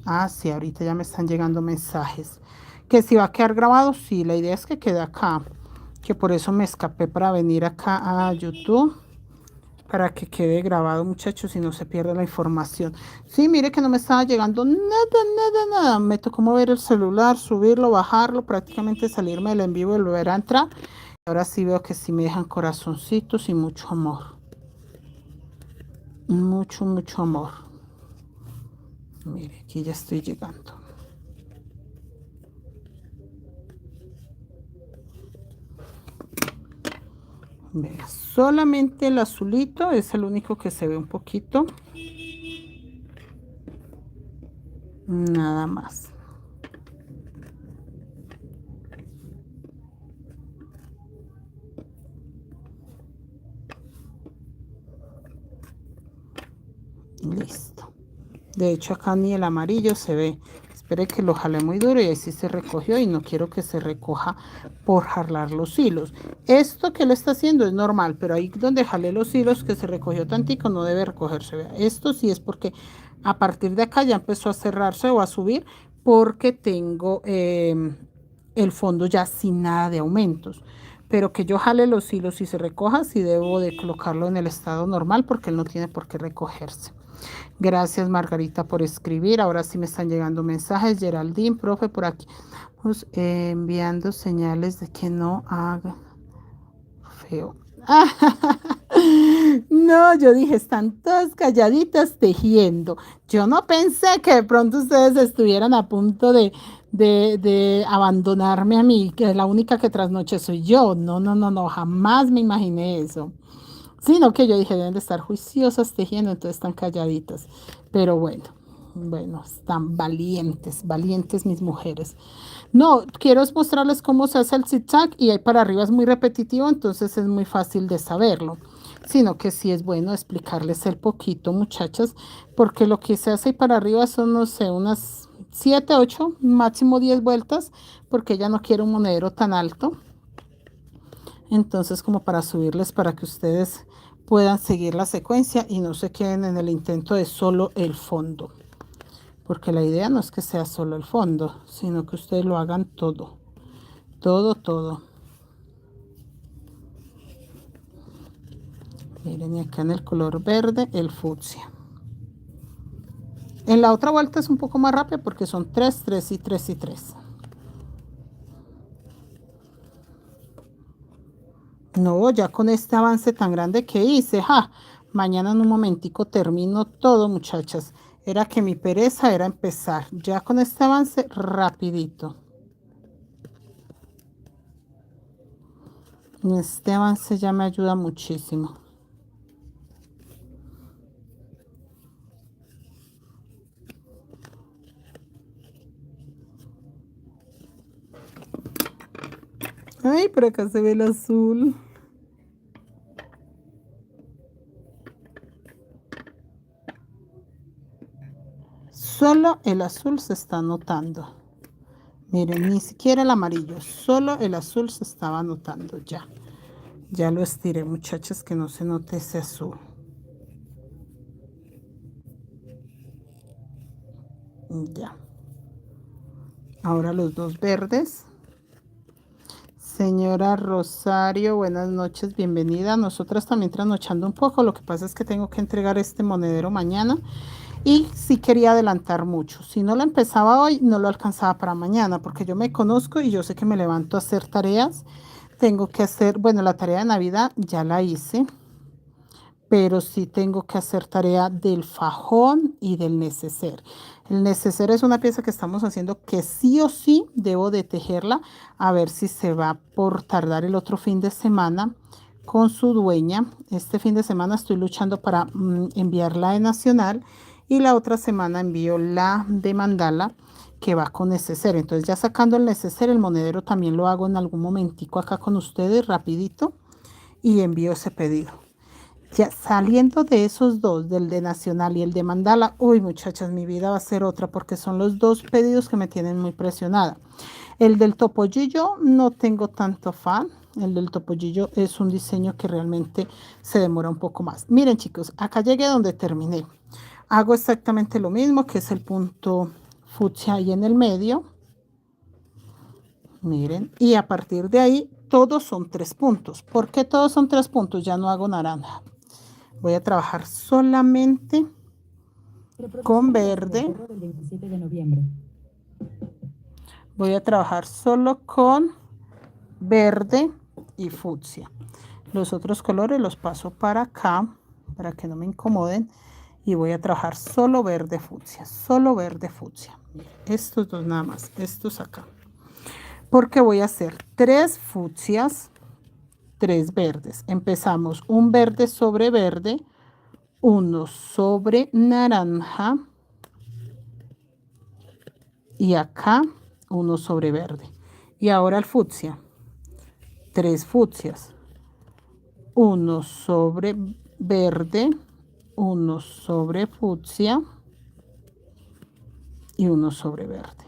Ah, sí, ahorita ya me están llegando mensajes. Que si va a quedar grabado, sí, la idea es que quede acá. Que por eso me escapé para venir acá a YouTube. Para que quede grabado, muchachos, y no se pierda la información. Sí, mire que no me estaba llegando nada. Me tocó mover el celular, subirlo, bajarlo, prácticamente salirme del en vivo y volver a entrar. Ahora sí veo que sí me dejan corazoncitos y mucho amor. Mucho amor. Mire, aquí ya estoy llegando. Vea, solamente el azulito es el único que se ve un poquito. Nada más. Listo. De hecho, acá ni el amarillo se ve. Espere que lo jale muy duro y ahí sí se recogió y no quiero que se recoja por jalar los hilos. Esto que lo está haciendo es normal, pero ahí donde jalé los hilos que se recogió tantico no debe recogerse. Vea. Esto sí es porque a partir de acá ya empezó a cerrarse o a subir porque tengo el fondo ya sin nada de aumentos. Pero que yo jale los hilos y se recoja, sí debo de colocarlo en el estado normal porque él no tiene por qué recogerse. Gracias, Margarita, por escribir. Ahora sí me están llegando mensajes. Geraldine, profe, por aquí. Vamos enviando señales de que no haga feo. No, yo dije, están todas calladitas tejiendo. Yo no pensé que de pronto ustedes estuvieran a punto de abandonarme a mí, que la única que trasnoche soy yo. No, jamás me imaginé eso. Sino que yo dije, deben de estar juiciosas tejiendo, entonces están calladitas. Pero bueno, están valientes mis mujeres. No, quiero mostrarles cómo se hace el zigzag y ahí para arriba es muy repetitivo, entonces es muy fácil de saberlo. Sino que sí es bueno explicarles el poquito, muchachas, porque lo que se hace ahí para arriba son, no sé, unas 7, 8, máximo 10 vueltas, porque ella no quiere un monedero tan alto. Entonces, como para subirles para que ustedes puedan seguir la secuencia y no se queden en el intento de solo el fondo. Porque la idea no es que sea solo el fondo, sino que ustedes lo hagan todo. Todo. Miren, y acá en el color verde, el fucsia. En la otra vuelta es un poco más rápido porque son 3, 3 y 3 y 3. No, ya con este avance tan grande que hice, mañana en un momentico termino todo, muchachas. Era que mi pereza era empezar. Ya con este avance, rapidito. Este avance ya me ayuda muchísimo. Ay, por acá se ve el azul. Solo el azul se está notando. Miren, ni siquiera el amarillo, solo el azul se estaba notando ya. Ya lo estiré, muchachas, que no se note ese azul. Ya. Ahora los dos verdes. Señora Rosario, buenas noches, bienvenida. Nosotras también trasnochando un poco. Lo que pasa es que tengo que entregar este monedero mañana. Y sí quería adelantar mucho. Si no lo empezaba hoy, no lo alcanzaba para mañana, porque yo me conozco y yo sé que me levanto a hacer tareas. Tengo que hacer, bueno, la tarea de Navidad ya la hice, pero sí tengo que hacer tarea del fajón y del neceser. El neceser es una pieza que estamos haciendo que sí o sí debo de tejerla, a ver si se va por tardar el otro fin de semana con su dueña. Este fin de semana estoy luchando para enviarla de Nacional y la otra semana envío la de Mandala que va con neceser. Entonces ya sacando el neceser, el monedero también lo hago en algún momentico acá con ustedes rapidito y envío ese pedido. Ya saliendo de esos dos, del de Nacional y el de Mandala, uy muchachas, mi vida va a ser otra porque son los dos pedidos que me tienen muy presionada. El del topollillo no tengo tanto afán. El del topollillo es un diseño que realmente se demora un poco más. Miren chicos, acá llegué donde terminé. Hago exactamente lo mismo, que es el punto fucsia ahí en el medio. Miren, y a partir de ahí todos son 3 puntos. ¿Por qué todos son 3 puntos? Ya no hago naranja. Voy a trabajar solamente con verde. Del 27 de noviembre. Voy a trabajar solo con verde y fucsia. Los otros colores los paso para acá para que no me incomoden y voy a trabajar solo verde fucsia, solo verde fucsia. Estos dos nada más, estos acá. Porque voy a hacer 3 fucsias, 3 verdes. Empezamos un verde sobre verde, uno sobre naranja y acá uno sobre verde. Y ahora el fucsia. 3 fucsias, uno sobre verde, uno sobre fucsia y uno sobre verde.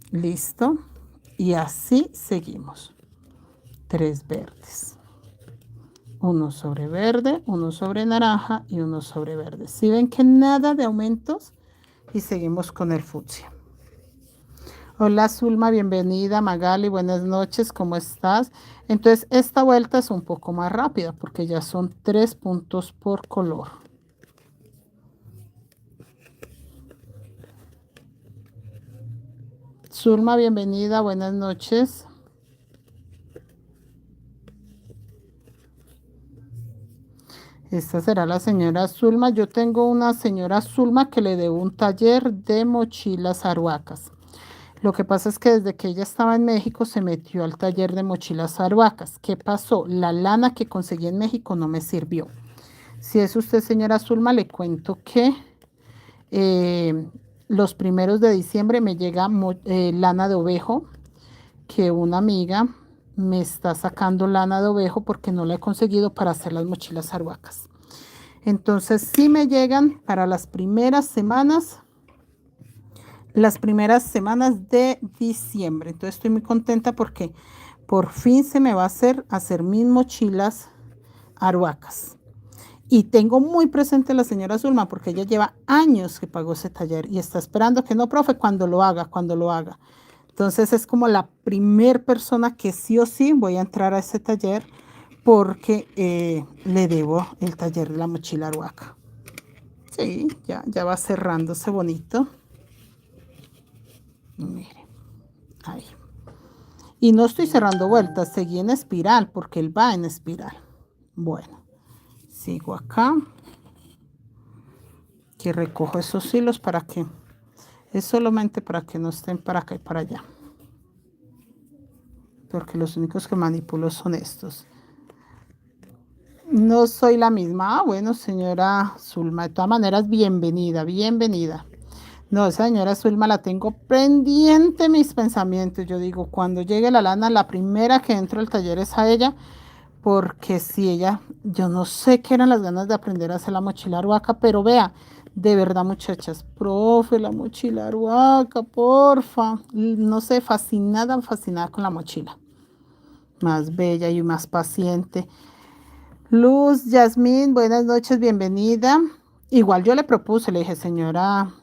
Listo. Y así seguimos. 3 verdes, uno sobre verde, uno sobre naranja y uno sobre verde. Si ven que nada de aumentos y seguimos con el fucsia. Hola Zulma, bienvenida. Magali, buenas noches, ¿cómo estás? Entonces esta vuelta es un poco más rápida porque ya son 3 puntos por color. Zulma, bienvenida, buenas noches. Esta será la señora Zulma. Yo tengo una señora Zulma que le debo un taller de mochilas aruacas. Lo que pasa es que desde que ella estaba en México se metió al taller de mochilas aruacas. ¿Qué pasó? La lana que conseguí en México no me sirvió. Si es usted, señora Zulma, le cuento que los primeros de diciembre me llega lana de ovejo, que una amiga me está sacando lana de ovejo porque no la he conseguido para hacer las mochilas aruacas. Entonces sí me llegan para las primeras semanas de diciembre. Entonces estoy muy contenta porque por fin se me va a hacer mis mochilas aruacas. Y tengo muy presente a la señora Zulma porque ella lleva años que pagó ese taller y está esperando que no, profe, cuando lo haga. Entonces es como la primer persona que sí o sí voy a entrar a ese taller porque le debo el taller de la mochila aruaca. Sí, ya va cerrándose bonito. Miren, ahí. Y no estoy cerrando vueltas, seguí en espiral porque él va en espiral. Bueno, sigo acá. Que recojo esos hilos para que, es solamente para que no estén para acá y para allá. Porque los únicos que manipulo son estos. No soy la misma. Ah, bueno, señora Zulma, de todas maneras, bienvenida, bienvenida. No, señora Zulma la tengo pendiente en mis pensamientos. Yo digo, cuando llegue la lana, la primera que entro al taller es a ella, porque si ella, yo no sé qué eran las ganas de aprender a hacer la mochila aruaca, pero vea, de verdad muchachas, profe, la mochila aruaca, porfa, no sé, fascinada con la mochila. Más bella y más paciente. Luz, Yasmín, buenas noches, bienvenida. Igual yo le propuse, le dije, señora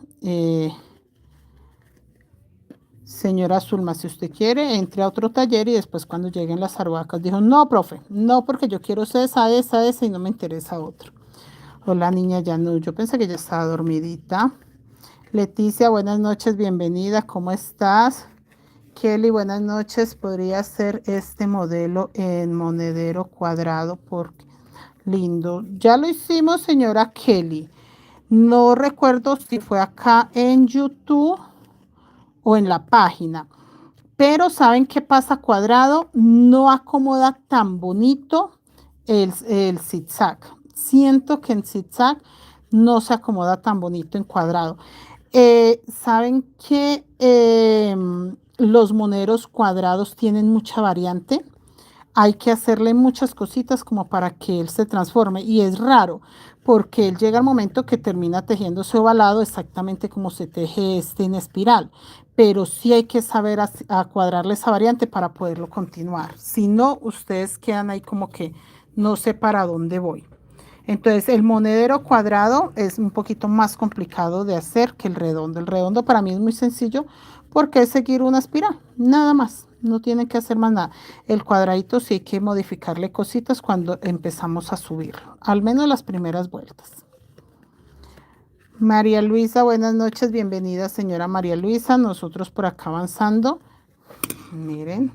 Zulma, si usted quiere, entre a otro taller y después cuando lleguen las aruacas, dijo, no, profe, no, porque yo quiero esa y no me interesa otro. Hola, niña Yanu, yo pensé que ya estaba dormidita. Leticia, buenas noches, bienvenida, ¿cómo estás? Kelly, buenas noches, podría ser este modelo en monedero cuadrado, porque lindo. Ya lo hicimos, señora Kelly. No recuerdo si fue acá en YouTube o en la página, Pero ¿saben qué pasa? Cuadrado no acomoda tan bonito el zigzag. Siento que en zigzag no se acomoda tan bonito en cuadrado. ¿Saben que los moneros cuadrados tienen mucha variante? Hay que hacerle muchas cositas como para que él se transforme y es raro porque él llega al momento que termina tejiéndose ovalado exactamente como se teje este en espiral, pero sí hay que saber a cuadrarle esa variante para poderlo continuar. Si no, ustedes quedan ahí como que no sé para dónde voy. Entonces el monedero cuadrado es un poquito más complicado de hacer que el redondo. El redondo para mí es muy sencillo porque es seguir una espiral, nada más, no tienen que hacer más nada. El cuadradito sí hay que modificarle cositas cuando empezamos a subirlo, al menos las primeras vueltas. María Luisa, buenas noches, bienvenida señora María Luisa, nosotros por acá avanzando. Miren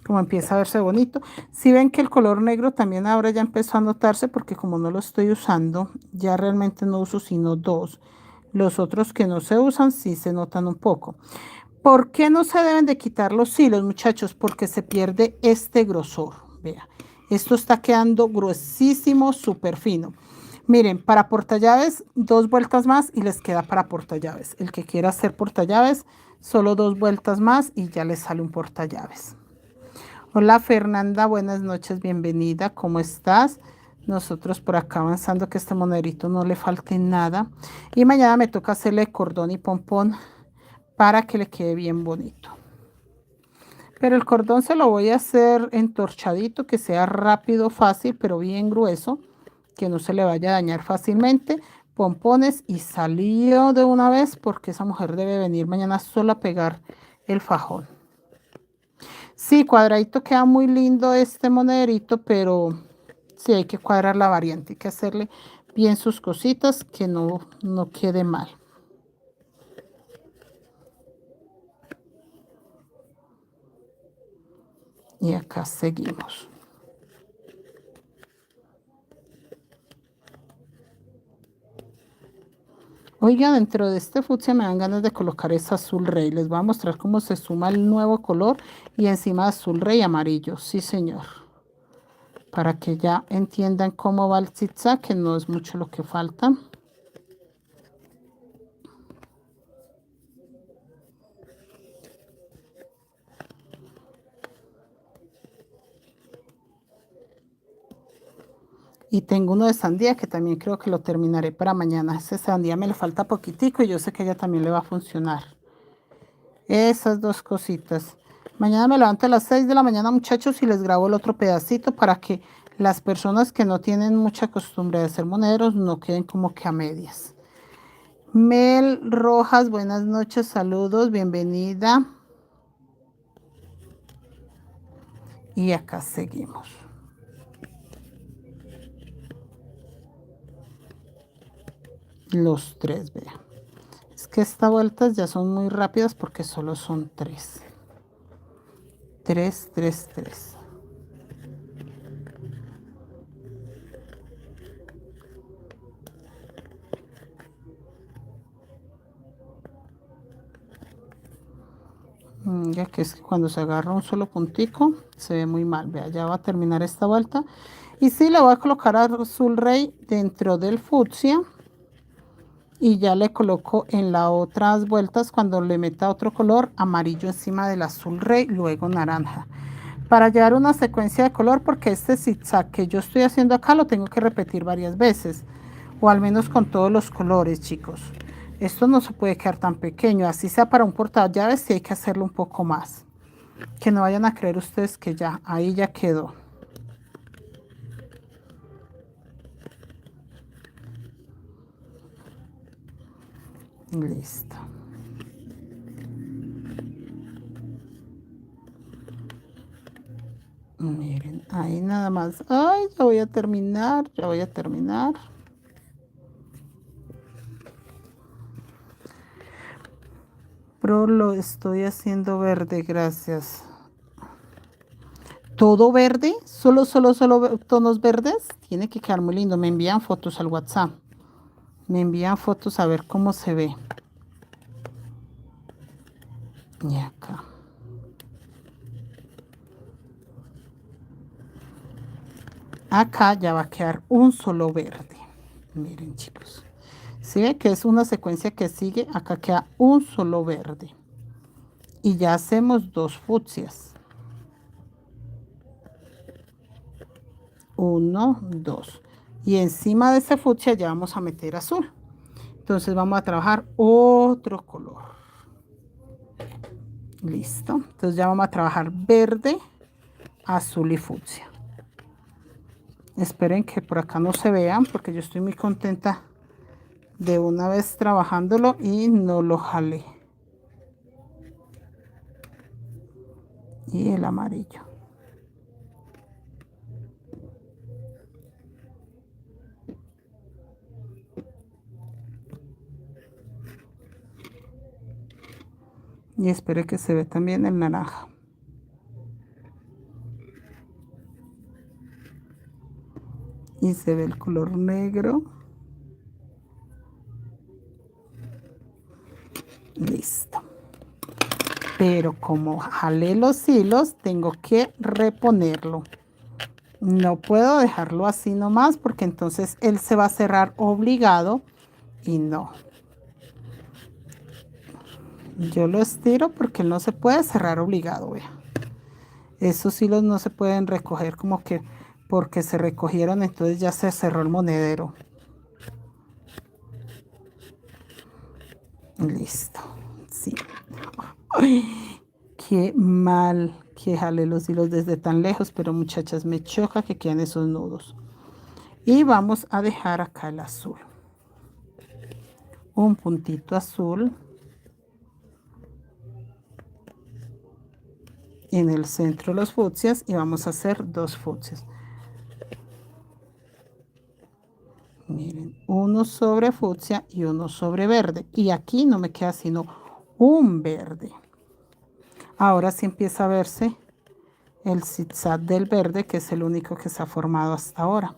como empieza a verse bonito. Si ven que el color negro también ahora ya empezó a notarse porque como no lo estoy usando, ya realmente no uso sino dos. Los otros que no se usan sí se notan un poco. ¿Por qué no se deben de quitar los hilos, muchachos? Porque se pierde este grosor. Vea, esto está quedando gruesísimo, súper fino. Miren, para portallaves, 2 vueltas más y les queda para portallaves. El que quiera hacer portallaves, solo 2 vueltas más y ya les sale un portallaves. Hola Fernanda, buenas noches, bienvenida, ¿cómo estás? Nosotros por acá avanzando que este monerito no le falte nada. Y mañana me toca hacerle cordón y pompón para que le quede bien bonito. Pero el cordón se lo voy a hacer entorchadito, que sea rápido, fácil, pero bien grueso, que no se le vaya a dañar fácilmente. Pompones y salió de una vez porque esa mujer debe venir mañana solo a pegar el fajón. Sí, cuadradito queda muy lindo este monederito, pero sí hay que cuadrar la variante, hay que hacerle bien sus cositas que no quede mal. Y acá seguimos. Oiga, dentro de este fucsia me dan ganas de colocar ese azul rey. Les voy a mostrar cómo se suma el nuevo color y encima azul rey amarillo. Sí, señor. Para que ya entiendan cómo va el zigzag, que no es mucho lo que falta. Y tengo uno de sandía que también creo que lo terminaré para mañana. Ese sandía me le falta poquitico y yo sé que a ella también le va a funcionar. Esas dos cositas. Mañana me levanto a las 6 de la mañana, muchachos, y les grabo el otro pedacito para que las personas que no tienen mucha costumbre de hacer monederos no queden como que a medias. Mel Rojas, buenas noches, saludos, bienvenida. Y acá seguimos. Los 3, vean. Es que estas vueltas ya son muy rápidas porque solo son 3. 3, 3, 3. Ya que es que cuando se agarra un solo puntico se ve muy mal. Vea, ya va a terminar esta vuelta. Y sí, le voy a colocar azul rey dentro del fucsia. Y ya le coloco en las otras vueltas cuando le meta otro color amarillo encima del azul rey, luego naranja. Para llevar una secuencia de color, porque este zigzag que yo estoy haciendo acá lo tengo que repetir varias veces. O al menos con todos los colores, chicos. Esto no se puede quedar tan pequeño, así sea para un portallaves, sí hay que hacerlo un poco más. Que no vayan a creer ustedes que ya, ahí ya quedó. Listo. Miren, ahí nada más. Ay, ya voy a terminar, ya voy a terminar. Pero lo estoy haciendo verde, gracias. ¿Todo verde? ¿Solo tonos verdes? Tiene que quedar muy lindo. Me envían fotos al WhatsApp. Me envían fotos a ver cómo se ve. Y acá. acá ya va a quedar un solo verde. Miren, chicos. ¿Sí ve que es una secuencia que sigue? Acá queda un solo verde. Y ya hacemos 2 fucsias. 1, 2. Y encima de ese fucsia ya vamos a meter azul. Entonces vamos a trabajar otro color. Listo. Entonces ya vamos a trabajar verde, azul y fucsia. Esperen que por acá no se vean porque yo estoy muy contenta de una vez trabajándolo y no lo jalé. Y el amarillo. Y espero que se ve también el naranja. Y se ve el color negro. Listo. Pero como jalé los hilos, tengo que reponerlo. No puedo dejarlo así nomás porque entonces él se va a cerrar obligado y no. Yo lo estiro porque él no se puede cerrar obligado, vea. Esos hilos no se pueden recoger como que porque se recogieron, entonces ya se cerró el monedero. Listo. Sí. Ay, qué mal que jale los hilos desde tan lejos, pero muchachas, me choca que queden esos nudos. Y vamos a dejar acá el azul. Un puntito azul. En el centro los fucsias y vamos a hacer 2 fucsias. Miren, uno sobre fucsia y uno sobre verde. Y aquí no me queda sino un verde. Ahora sí empieza a verse el zigzag del verde, que es el único que se ha formado hasta ahora.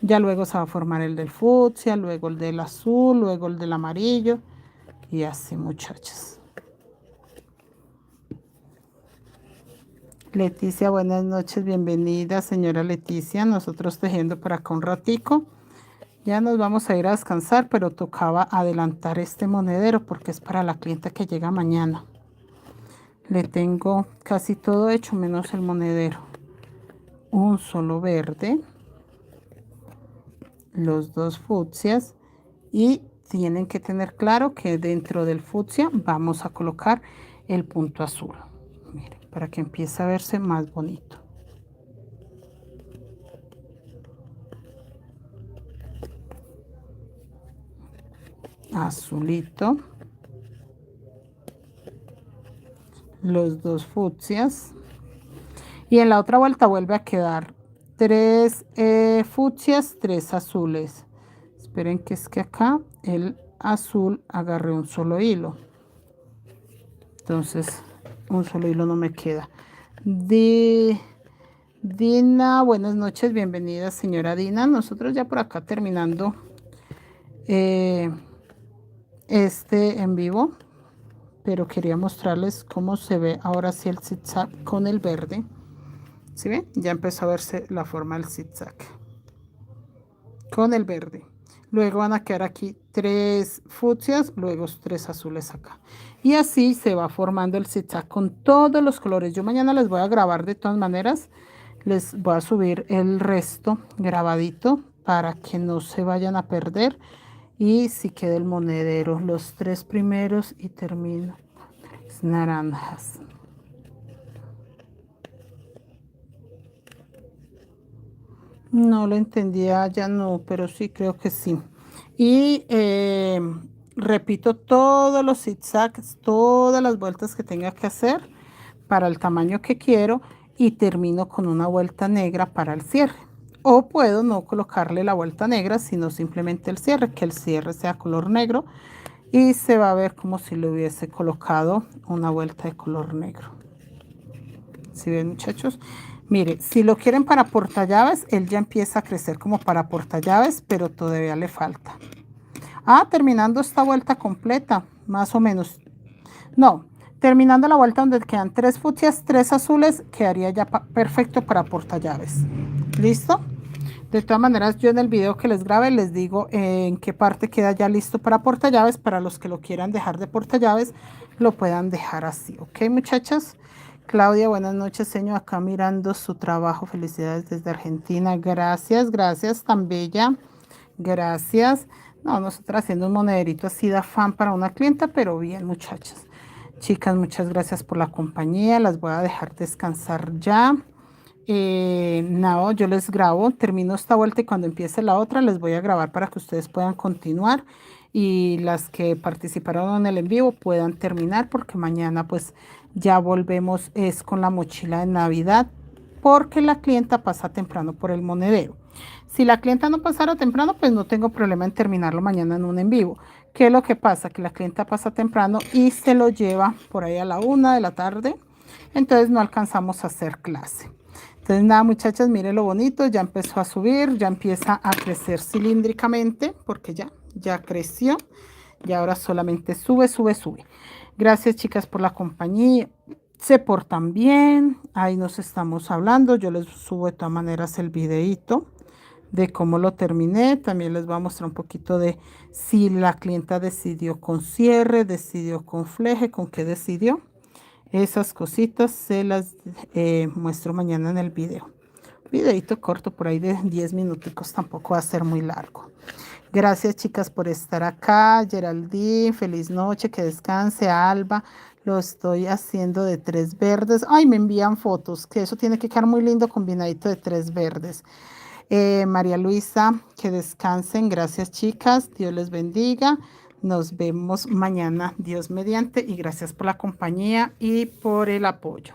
Ya luego se va a formar el del fucsia, luego el del azul, luego el del amarillo. Y así, muchachas. Leticia, buenas noches, bienvenida, señora Leticia. Nosotros tejiendo por acá un ratico. Ya nos vamos a ir a descansar, pero tocaba adelantar este monedero porque es para la clienta que llega mañana. Le tengo casi todo hecho menos el monedero. Un solo verde, los 2 fucsias y tienen que tener claro que dentro del fucsia vamos a colocar el punto azul. Miren, para que empiece a verse más bonito. Azulito, los 2 fucsias y en la otra vuelta vuelve a quedar 3 fucsias, 3 azules. Esperen que es que acá el azul agarré un solo hilo, entonces un solo hilo no me queda. Dina, buenas noches, bienvenida señora Dina. Nosotros ya por acá terminando este en vivo, pero quería mostrarles cómo se ve ahora sí el zigzag con el verde. ¿Sí ven? Ya empezó a verse la forma del zigzag con el verde. Luego van a quedar aquí 3 fucsias, luego 3 azules acá. Y así se va formando el zigzag con todos los colores. Yo mañana les voy a grabar de todas maneras. Les voy a subir el resto grabadito para que no se vayan a perder. Y si queda el monedero, los 3 primeros y termino con naranjas. No lo entendía, ya no, pero sí creo que sí. Y repito todos los zigzags, todas las vueltas que tenga que hacer para el tamaño que quiero y termino con una vuelta negra para el cierre. O puedo no colocarle la vuelta negra, sino simplemente el cierre, que el cierre sea color negro y se va a ver como si le hubiese colocado una vuelta de color negro. ¿Sí ven, muchachos? Mire, si lo quieren para portallaves, él ya empieza a crecer como para portallaves, pero todavía le falta. Ah, terminando esta vuelta completa, más o menos. No, terminando la vuelta donde quedan 3 fucsias, 3 azules, quedaría ya perfecto para portallaves. ¿Listo? De todas maneras, yo en el video que les grabe les digo en qué parte queda ya listo para portallaves. Para los que lo quieran dejar de portallaves, lo puedan dejar así. ¿Ok, muchachas? Claudia, buenas noches, señor. Acá mirando su trabajo. Felicidades desde Argentina. Gracias, gracias, tan bella. Gracias. No, nosotros haciendo un monederito así de afán para una clienta, pero bien, muchachas. Chicas, muchas gracias por la compañía. Las voy a dejar descansar ya. No, yo les grabo, termino esta vuelta y cuando empiece la otra les voy a grabar para que ustedes puedan continuar y las que participaron en el en vivo puedan terminar, porque mañana pues ya volvemos es con la mochila de Navidad, porque la clienta pasa temprano por el monedero. Si la clienta no pasara temprano, pues no tengo problema en terminarlo mañana en un en vivo. ¿Qué es lo que pasa? Que la clienta pasa temprano y se lo lleva por ahí a la 1 de la tarde, entonces no alcanzamos a hacer clase. Entonces nada, muchachas, miren lo bonito, ya empezó a subir, ya empieza a crecer cilíndricamente, porque ya creció, y ahora solamente sube, sube, sube. Gracias, chicas, por la compañía. Se portan bien, ahí nos estamos hablando. Yo les subo de todas maneras el videito de cómo lo terminé. También les voy a mostrar un poquito de si la clienta decidió con cierre, decidió con fleje, con qué decidió. Esas cositas se las muestro mañana en el video. Videito corto por ahí de 10 minuticos, tampoco va a ser muy largo. Gracias, chicas, por estar acá. Geraldine, feliz noche, que descanse. Alba, lo estoy haciendo de 3 verdes. Ay, me envían fotos, que eso tiene que quedar muy lindo combinadito de 3 verdes. María Luisa, que descansen. Gracias, chicas. Dios les bendiga. Nos vemos mañana, Dios mediante, y gracias por la compañía y por el apoyo.